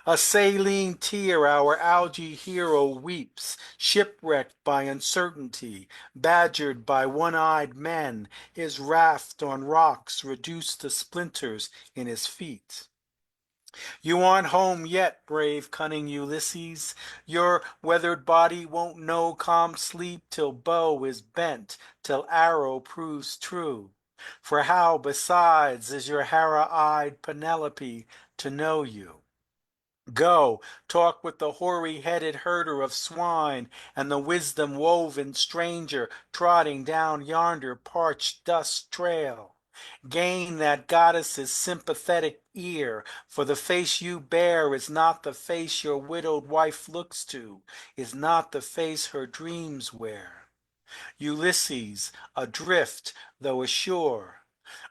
A saline tear our algae hero weeps, shipwrecked by uncertainty, badgered by one-eyed men, his raft on rocks reduced to splinters in his feet. You aren't home yet, brave, cunning Ulysses. Your weathered body won't know calm sleep till bow is bent, till arrow proves true. For how, besides, is your Hera-eyed Penelope to know you? Go, talk with the hoary-headed herder of swine and the wisdom-woven stranger trotting down yonder parched dust trail. Gain that goddess's sympathetic ear, for the face you bear is not the face your widowed wife looks to, is not the face her dreams wear. Ulysses, adrift though ashore,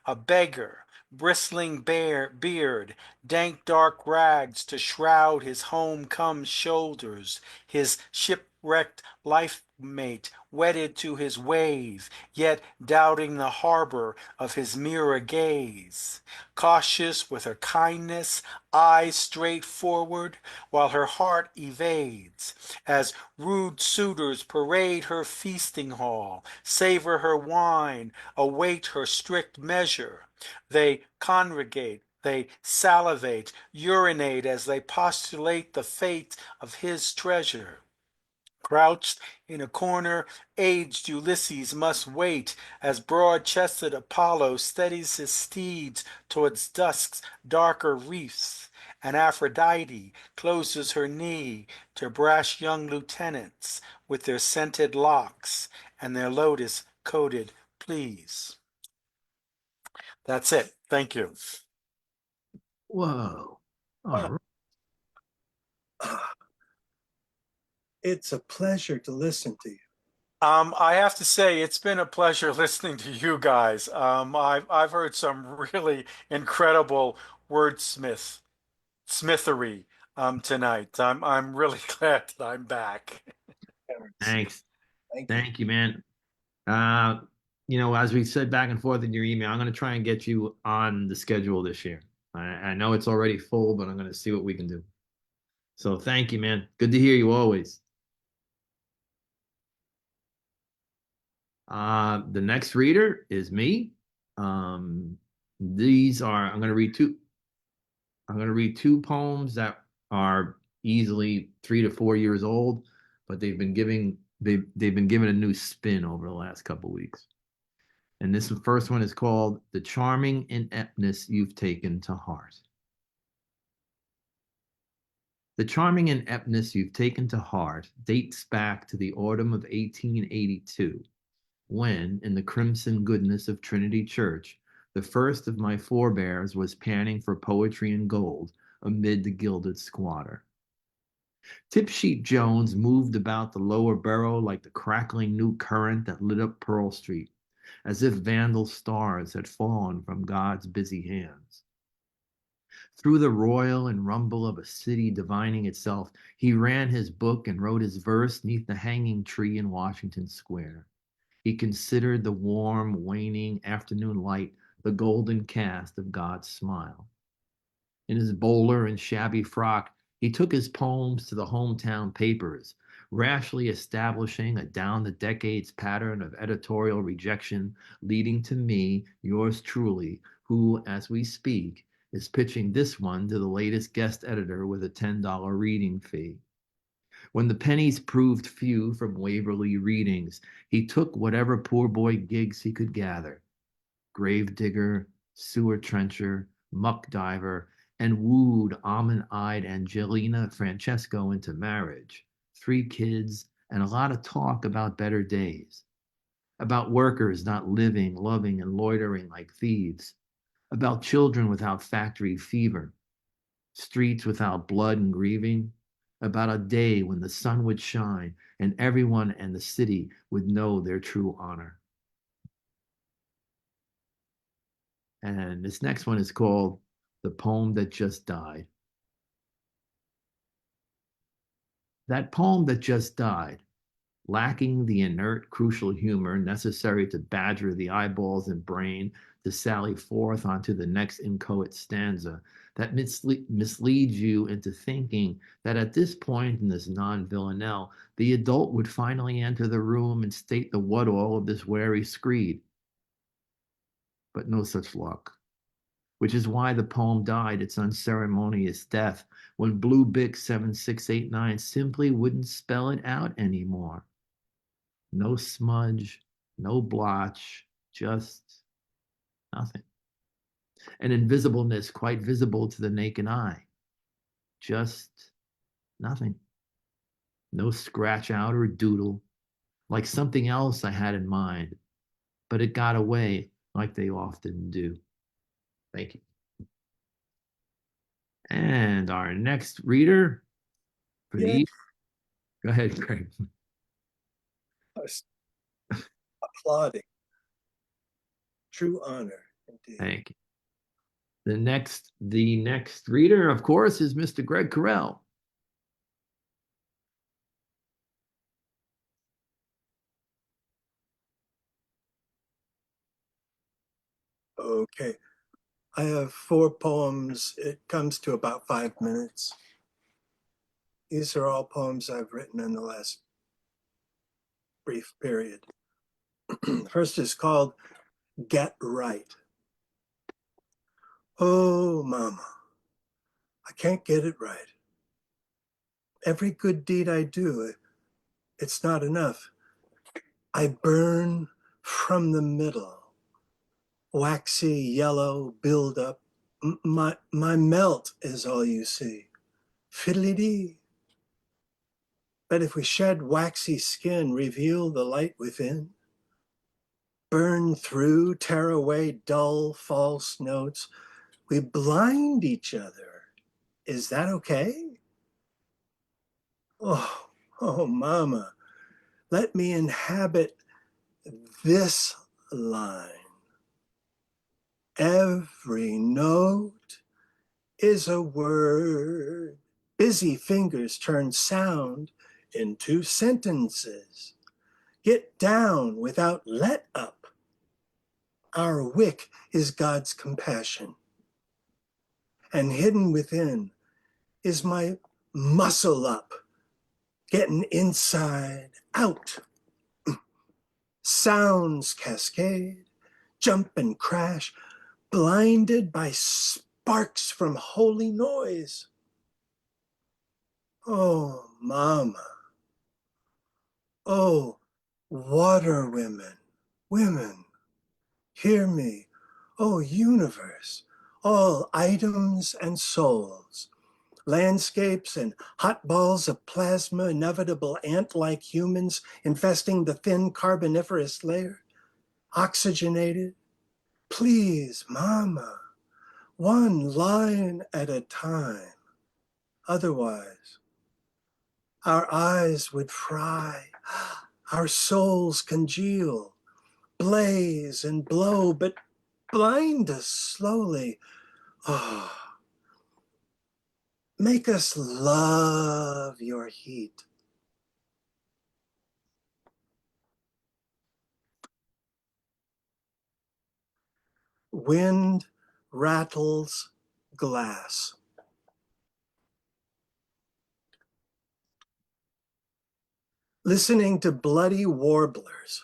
a beggar, bristling beard, dank dark rags to shroud his home-come shoulders, his shipwrecked life-mate wedded to his wave, yet doubting the harbor of his mirror gaze. Cautious with her kindness, eyes straight forward, while her heart evades, as rude suitors parade her feasting hall, savor her wine, await her strict measure. They congregate, they salivate, urinate as they postulate the fate of his treasure. Crouched in a corner, aged Ulysses must wait as broad-chested Apollo steadies his steeds towards dusk's darker reefs, and Aphrodite closes her knee to brash young lieutenants with their scented locks and their lotus-coated pleas. That's it. Thank you. Whoa. All right. It's a pleasure to listen to you. I have to say, it's been a pleasure listening to you guys. I've heard some really incredible smithery. tonight. I'm really glad that I'm back. Thanks. Thank you. Thank you, man. As we said back and forth in your email, I'm going to try and get you on the schedule this year. I know it's already full, but I'm going to see what we can do. So thank you, man. Good to hear you always. The next reader is me. I'm going to read two poems that are easily 3 to 4 years old, but they've been given a new spin over the last couple weeks. And this first one is called "The Charming Ineptness You've Taken to Heart." The charming ineptness you've taken to heart dates back to the autumn of 1882, when, in the crimson goodness of Trinity Church, the first of my forebears was panning for poetry and gold amid the gilded squatter. Tipsheet Jones moved about the lower borough like the crackling new current that lit up Pearl Street, as if vandal stars had fallen from God's busy hands. Through the roil and rumble of a city divining itself, he ran his book and wrote his verse neath the hanging tree in Washington Square. He considered the warm, waning afternoon light the golden cast of God's smile. In his bowler and shabby frock, he took his poems to the hometown papers, rashly establishing a down-the-decades pattern of editorial rejection, leading to me, yours truly, who, as we speak, is pitching this one to the latest guest editor with a $10 reading fee. When the pennies proved few from Waverly readings, he took whatever poor boy gigs he could gather: gravedigger, sewer trencher, muck diver, and wooed almond-eyed Angelina Francesco into marriage, 3 kids, and a lot of talk about better days, about workers not living, loving, and loitering like thieves, about children without factory fever, streets without blood and grieving, about a day when the sun would shine and everyone and the city would know their true honor. And this next one is called "The Poem That Just Died." That poem that just died, lacking the inert, crucial humor necessary to badger the eyeballs and brain to sally forth onto the next inchoate stanza, that misleads you into thinking that at this point in this non-villanelle, the adult would finally enter the room and state the what-all of this wary screed. But no such luck, which is why the poem died its unceremonious death when Blue Bic 7689 simply wouldn't spell it out anymore. No smudge, no blotch, just nothing. An invisibleness quite visible to the naked eye. Just nothing. No scratch out or doodle, like something else I had in mind, but it got away like they often do. Thank you. And our next reader for the Yeah. evening. Go ahead, Craig. Applauding. True honor, indeed. Thank you. The next reader, of course, is Mr. Greg Correll. Okay. I have 4 poems. It comes to about 5 minutes. These are all poems I've written in the last brief period. First is called "Get Right." Oh, mama, I can't get it right. Every good deed I do, it's not enough. I burn from the middle. Waxy yellow build up. My melt is all you see. Fiddly-dee. But if we shed waxy skin, reveal the light within, burn through, tear away dull, false notes, we blind each other. Is that okay? Oh, mama, let me inhabit this line. Every note is a word. Busy fingers turn sound into sentences. Get down without let up. Our wick is God's compassion. And hidden within is my muscle up, getting inside out. Sounds cascade, jump and crash, blinded by sparks from holy noise. Oh, mama. Oh, water women, women, hear me. Oh, universe, all items and souls, landscapes and hot balls of plasma, inevitable ant-like humans infesting the thin carboniferous layer, oxygenated. Please, mama, one line at a time. Otherwise, our eyes would fry, our souls congeal, blaze and blow, but blind us slowly. Oh, make us love your heat. Wind rattles glass. Listening to bloody warblers,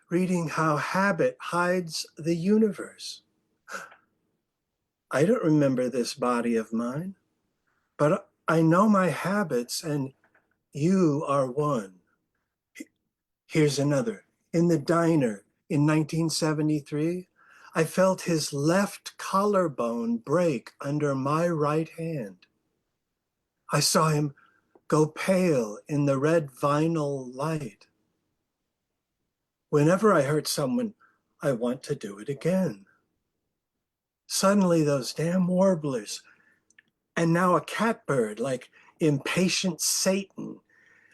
reading how habit hides the universe. I don't remember this body of mine, but I know my habits and you are one. Here's another. In the diner in 1973, I felt his left collarbone break under my right hand. I saw him go pale in the red vinyl light. Whenever I hurt someone, I want to do it again. Suddenly those damn warblers, and now a catbird like impatient Satan,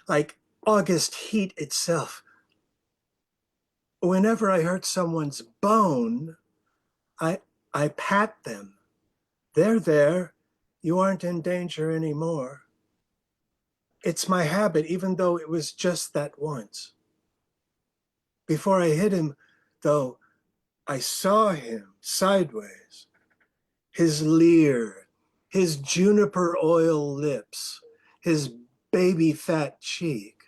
like August heat itself. Whenever I hurt someone's bone, I pat them. They're there. You aren't in danger anymore. It's my habit, even though it was just that once. Before I hit him, though, I saw him sideways. His leer, his juniper oil lips, his baby fat cheek.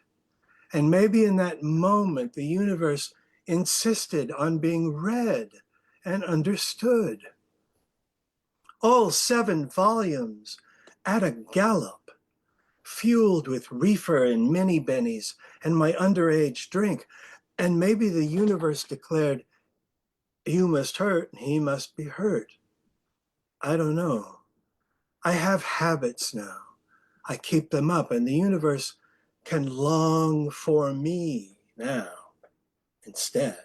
And maybe in that moment, the universe insisted on being read and understood. All 7 volumes at a gallop, fueled with reefer and mini bennies and my underage drink. And maybe the universe declared, you must hurt, he must be hurt. I don't know. I have habits now. I keep them up, and the universe can long for me now instead.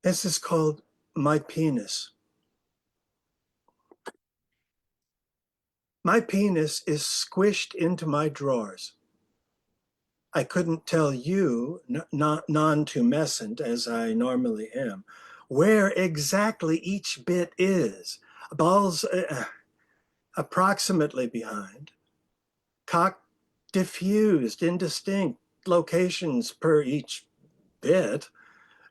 This is called my penis. My penis is squished into my drawers. I couldn't tell you, non-tumescent as I normally am, where exactly each bit is. Balls approximately behind. Cock diffused, indistinct locations per each bit.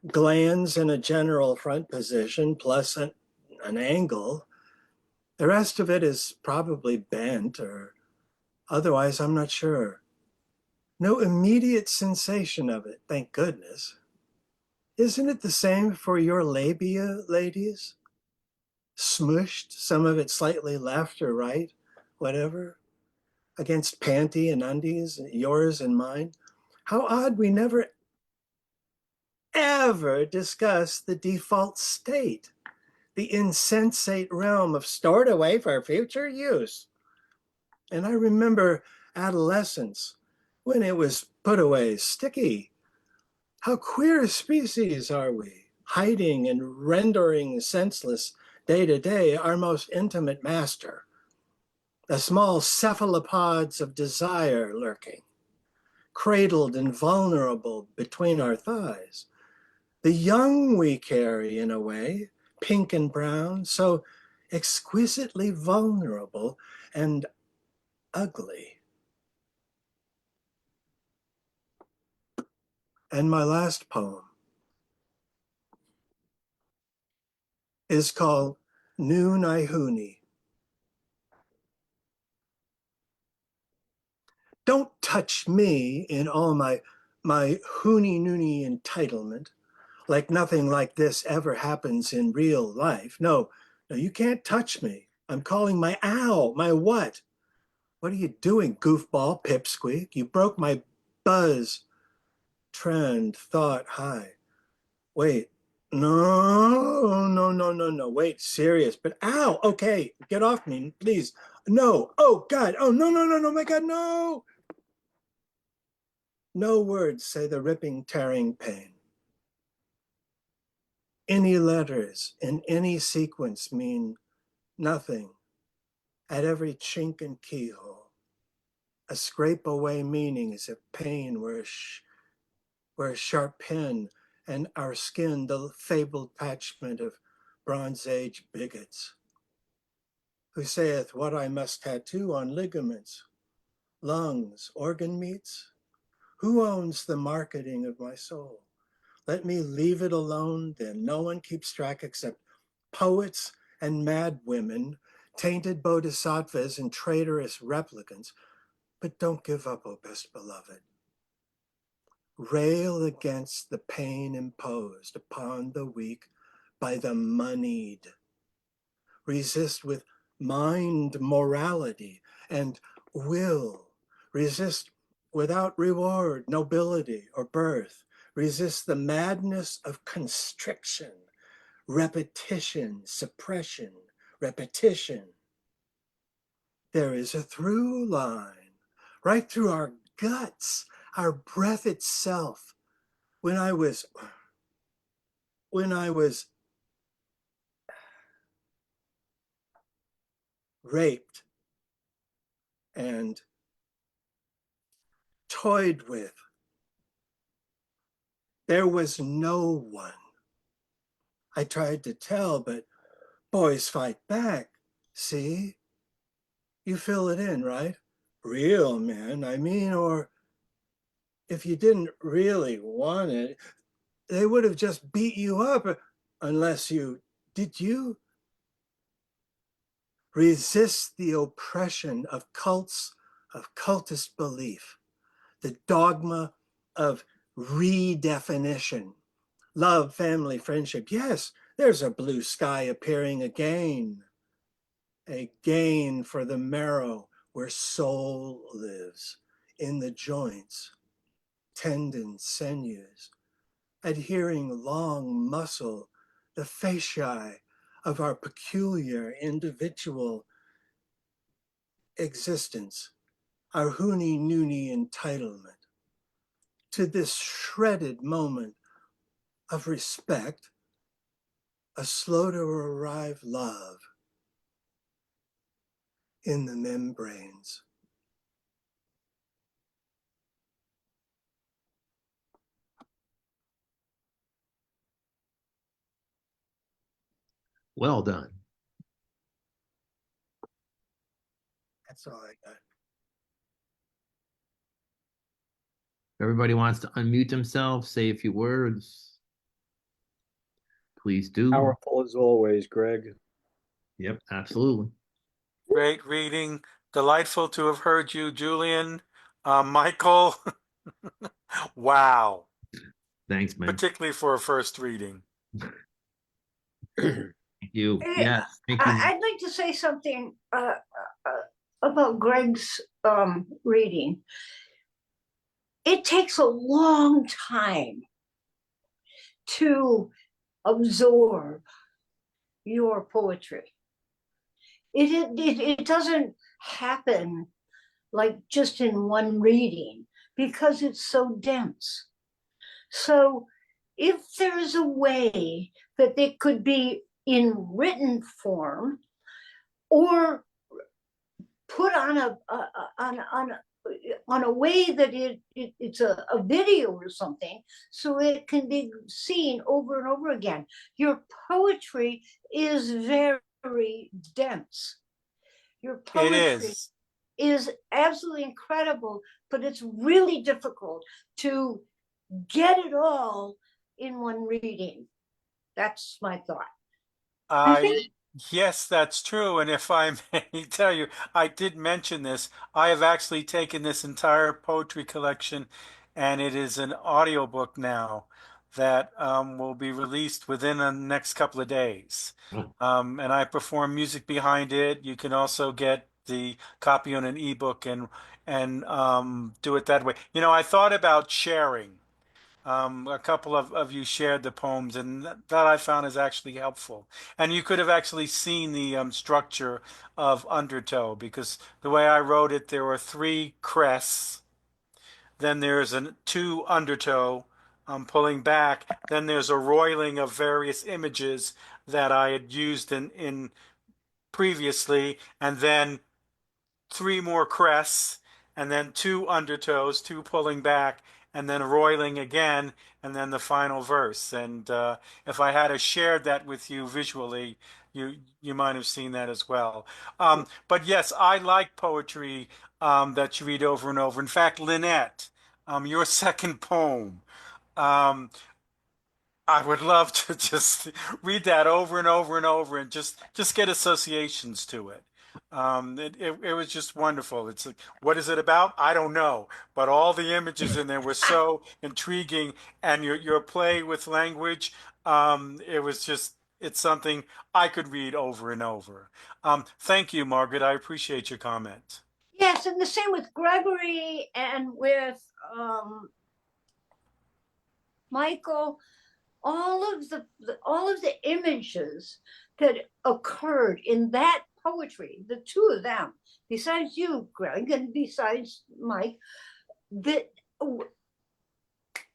Glands in a general front position plus an angle. The rest of it is probably bent or otherwise, I'm not sure. No immediate sensation of it, thank goodness. Isn't it the same for your labia, ladies? Smushed, some of it slightly left or right, whatever, against panty and undies, yours and mine. How odd we never ever discuss the default state, the insensate realm of stored away for future use. And I remember adolescence when it was put away sticky. How queer a species are we, hiding and rendering senseless day to day our most intimate master. The small cephalopods of desire lurking, cradled and vulnerable between our thighs. The young we carry in a way, pink and brown, so exquisitely vulnerable and ugly. And my last poem is called Noon Ihuni. Don't touch me in all my hoony-noony entitlement, like nothing like this ever happens in real life. No, you can't touch me. I'm calling my owl, my what? What are you doing, goofball, pipsqueak? You broke my buzz, trend, thought high. Wait, no, wait, serious, but ow, okay, get off me, please. No, oh God, oh no, my God, no. No words say the ripping, tearing pain. Any letters in any sequence mean nothing at every chink and keyhole. A scrape away meaning is if pain were a sharp pen and our skin the fabled patchment of Bronze Age bigots. Who saith what I must tattoo on ligaments, lungs, organ meats? Who owns the marketing of my soul? Let me leave it alone, then no one keeps track except poets and mad women, tainted bodhisattvas and traitorous replicants. But don't give up, O best beloved. Rail against the pain imposed upon the weak by the moneyed. Resist with mind morality and will. Resist without reward, nobility, or birth. Resist the madness of constriction, repetition, suppression, repetition. There is a through line right through our guts, our breath itself. When I was raped and toyed with, there was no one. I tried to tell, but boys fight back. See? You fill it in, right? Real men, I mean, or if you didn't really want it, they would have just beat you up unless did you? Resist the oppression of cults, of cultist belief, the dogma of redefinition. Love, family, friendship. Yes, there's a blue sky appearing again. A gain for the marrow where soul lives, in the joints, tendons, sinews, adhering long muscle, the fasciae of our peculiar individual existence, our hoony-noony entitlement, to this shredded moment of respect, a slow to arrive love in the membranes. Well done. That's all I got. Everybody wants to unmute themselves, say a few words. Please do. Powerful as always, Greg. Yep, absolutely. Great reading. Delightful to have heard you, Julian. Michael, wow. Thanks, man. Particularly for a first reading. Thank you. Yes, thank you. I'd like to say something about Greg's reading. It takes a long time to absorb your poetry. It doesn't happen like just in one reading because it's so dense. So if there's a way that it could be in written form or put on on a way that it's a video or something, so it can be seen over and over again. Your poetry is very dense. Your It poetry is. is absolutely incredible, but it's really difficult to get it all in one reading. That's my thought. Yes, that's true. And if I may tell you, I did mention this. I have actually taken this entire poetry collection, and it is an audiobook now that will be released within the next couple of days. And I perform music behind it. You can also get the copy on an ebook and do it that way. You know, I thought about sharing. A couple of you shared the poems, and that I found is actually helpful. And you could have actually seen the structure of Undertow, because the way I wrote it, there were three crests, then there's two undertow pulling back, then there's a roiling of various images that I had used in previously, and then three more crests, and then two undertows, two pulling back, and then roiling again, and then the final verse. And if I had shared that with you visually, you might have seen that as well. But yes, I like poetry that you read over and over. In fact, Linette, your second poem, um, I would love to just read that over and over and over and just get associations to it. It was just wonderful. It's like, what is it about? I don't know, but all the images in there were so intriguing, and your play with language, it was just it's something I could read over and over. Thank you, Margaret. I appreciate your comment. Yes, and the same with Gregory and with Michael. All of the images that occurred in that poetry, the two of them, besides you, Greg, and besides Mike, that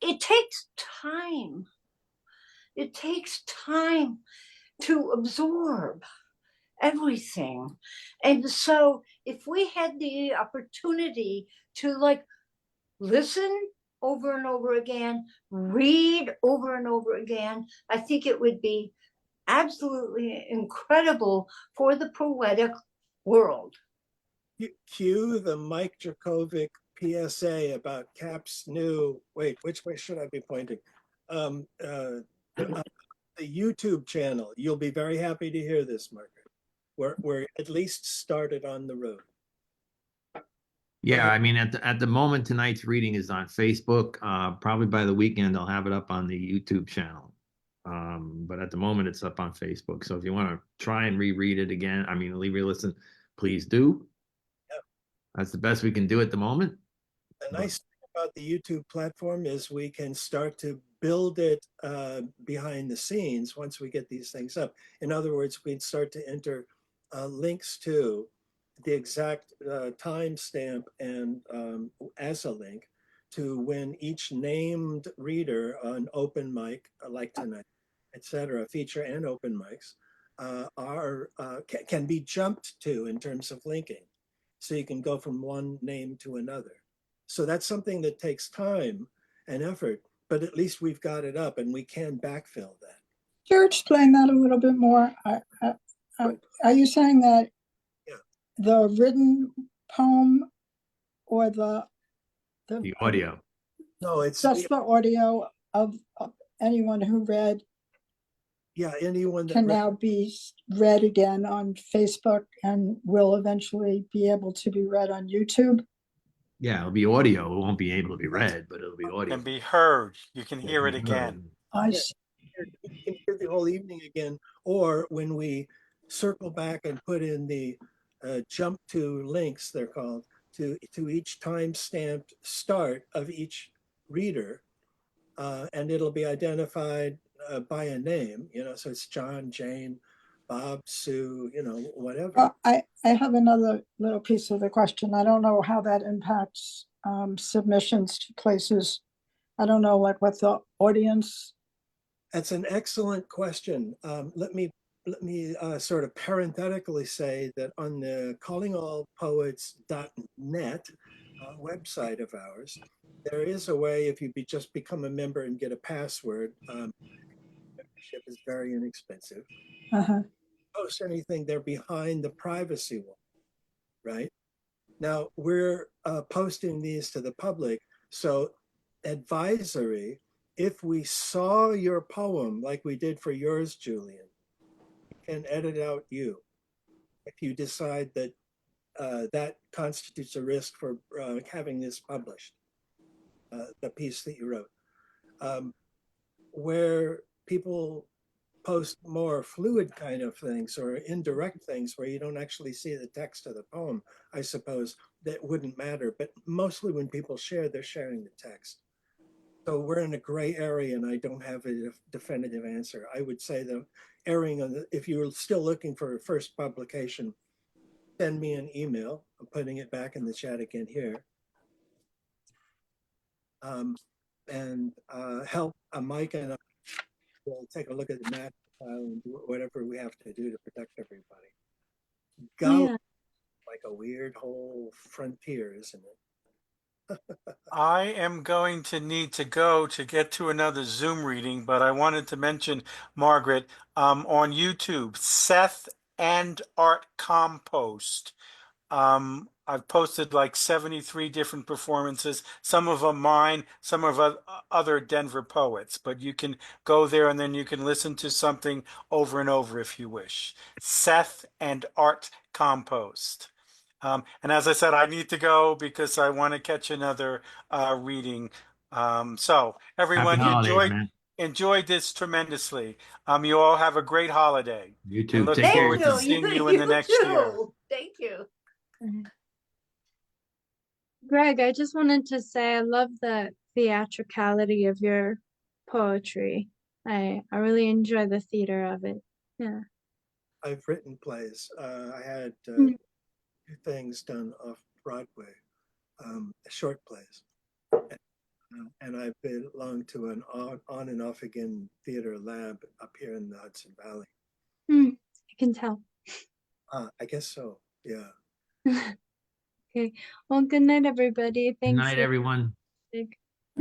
it takes time. It takes time to absorb everything. And so if we had the opportunity to like listen over and over again, read over and over again, I think it would be absolutely incredible for the poetic world. Cue the Mike Jurkovic PSA about Cap's new, wait, which way should I be pointing? The YouTube channel. You'll be very happy to hear this, Margaret. We're at least started on the road. Yeah, I mean, at the moment, tonight's reading is on Facebook. Probably by the weekend, I'll have it up on the YouTube channel. But at the moment, it's up on Facebook. So if you want to try and reread it again, I mean, re-listen, please do. Yep. That's the best we can do at the moment. The nice thing about the YouTube platform is we can start to build it behind the scenes once we get these things up. In other words, we'd start to enter links to the exact timestamp and as a link to when each named reader on open mic, like tonight, etc., feature and open mics, can be jumped to in terms of linking. So you can go from one name to another. So that's something that takes time and effort, but at least we've got it up and we can backfill that. Could you explain that a little bit more? Are you saying that the written poem or the audio? No, it's just the audio of anyone who read. Yeah, anyone that can now be read again on Facebook and will eventually be able to be read on YouTube. Yeah, it'll be audio. It won't be able to be read, but it'll be audio. And be heard. You can hear it again. You can hear the whole evening again, or when we circle back and put in the jump to links, they're called, to each time-stamped start of each reader, and it'll be identified by a name, so it's John, Jane, Bob, Sue, whatever. Well, I have another little piece of the question. I don't know how that impacts submissions to places. I don't know what the audience. That's an excellent question. Let me sort of parenthetically say that on the callingallpoets.net, website of ours. There is a way, if you just become a member and get a password, membership is very inexpensive. Uh-huh. Post anything, they're behind the privacy wall, right? Now we're posting these to the public. So advisory, if we saw your poem like we did for yours, Julian, we can edit out you. If you decide that that constitutes a risk for having this published, the piece that you wrote. Where people post more fluid kind of things or indirect things where you don't actually see the text of the poem, I suppose that wouldn't matter. But mostly when people share, they're sharing the text. So we're in a gray area and I don't have a definitive answer. I would say the erring on if you're still looking for a first publication, send me an email. I'm putting it back in the chat again here. And help Mike and I will take a look at the master file and do whatever we have to do to protect everybody. Go Yeah. like a weird whole frontier, isn't it? I am going to need to go to get to another Zoom reading, but I wanted to mention, Margaret, on YouTube, Seth and Art Compost. I've posted like 73 different performances, some of them mine, some of other Denver poets, but you can go there and then you can listen to something over and over if you wish. Seth and Art Compost. And as I said, I need to go because I want to catch another reading. So Happy everyone holidays, man. enjoyed this tremendously. You all have a great holiday. You And too. look Take care. forward to seeing you in the next year. Thank you. Greg, I just wanted to say I love the theatricality of your poetry. I really enjoy the theater of it. Yeah. I've written plays. I had Mm. 2 things done off Broadway, short plays. And I belong to an on and off again theater lab up here in the Hudson Valley. I can tell. I guess so. Yeah. Okay. Well, good night, everybody. Good Thanks. night, everyone.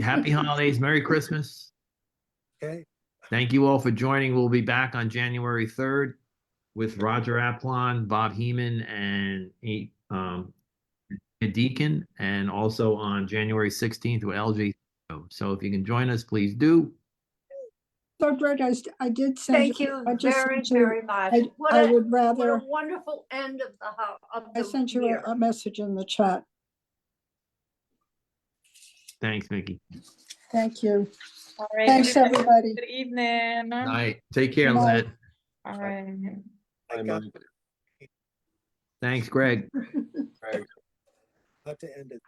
Happy holidays. Merry Christmas. Okay. Thank you all for joining. We'll be back on January 3rd with Roger Aplon, Bob Heeman, and Deacon, and also on January 16th with LG. So if you can join us, please do. So Greg, I did send Thank you I just very, sent you, very much. I would What rather, a wonderful end of I sent you year. a message in the chat. Thanks, Mickey. Thank you. All right. Thanks, everybody. Good evening. Night. Take care, Good night. Linette. All right. Bye, Mike. Thanks, Greg. How to end it.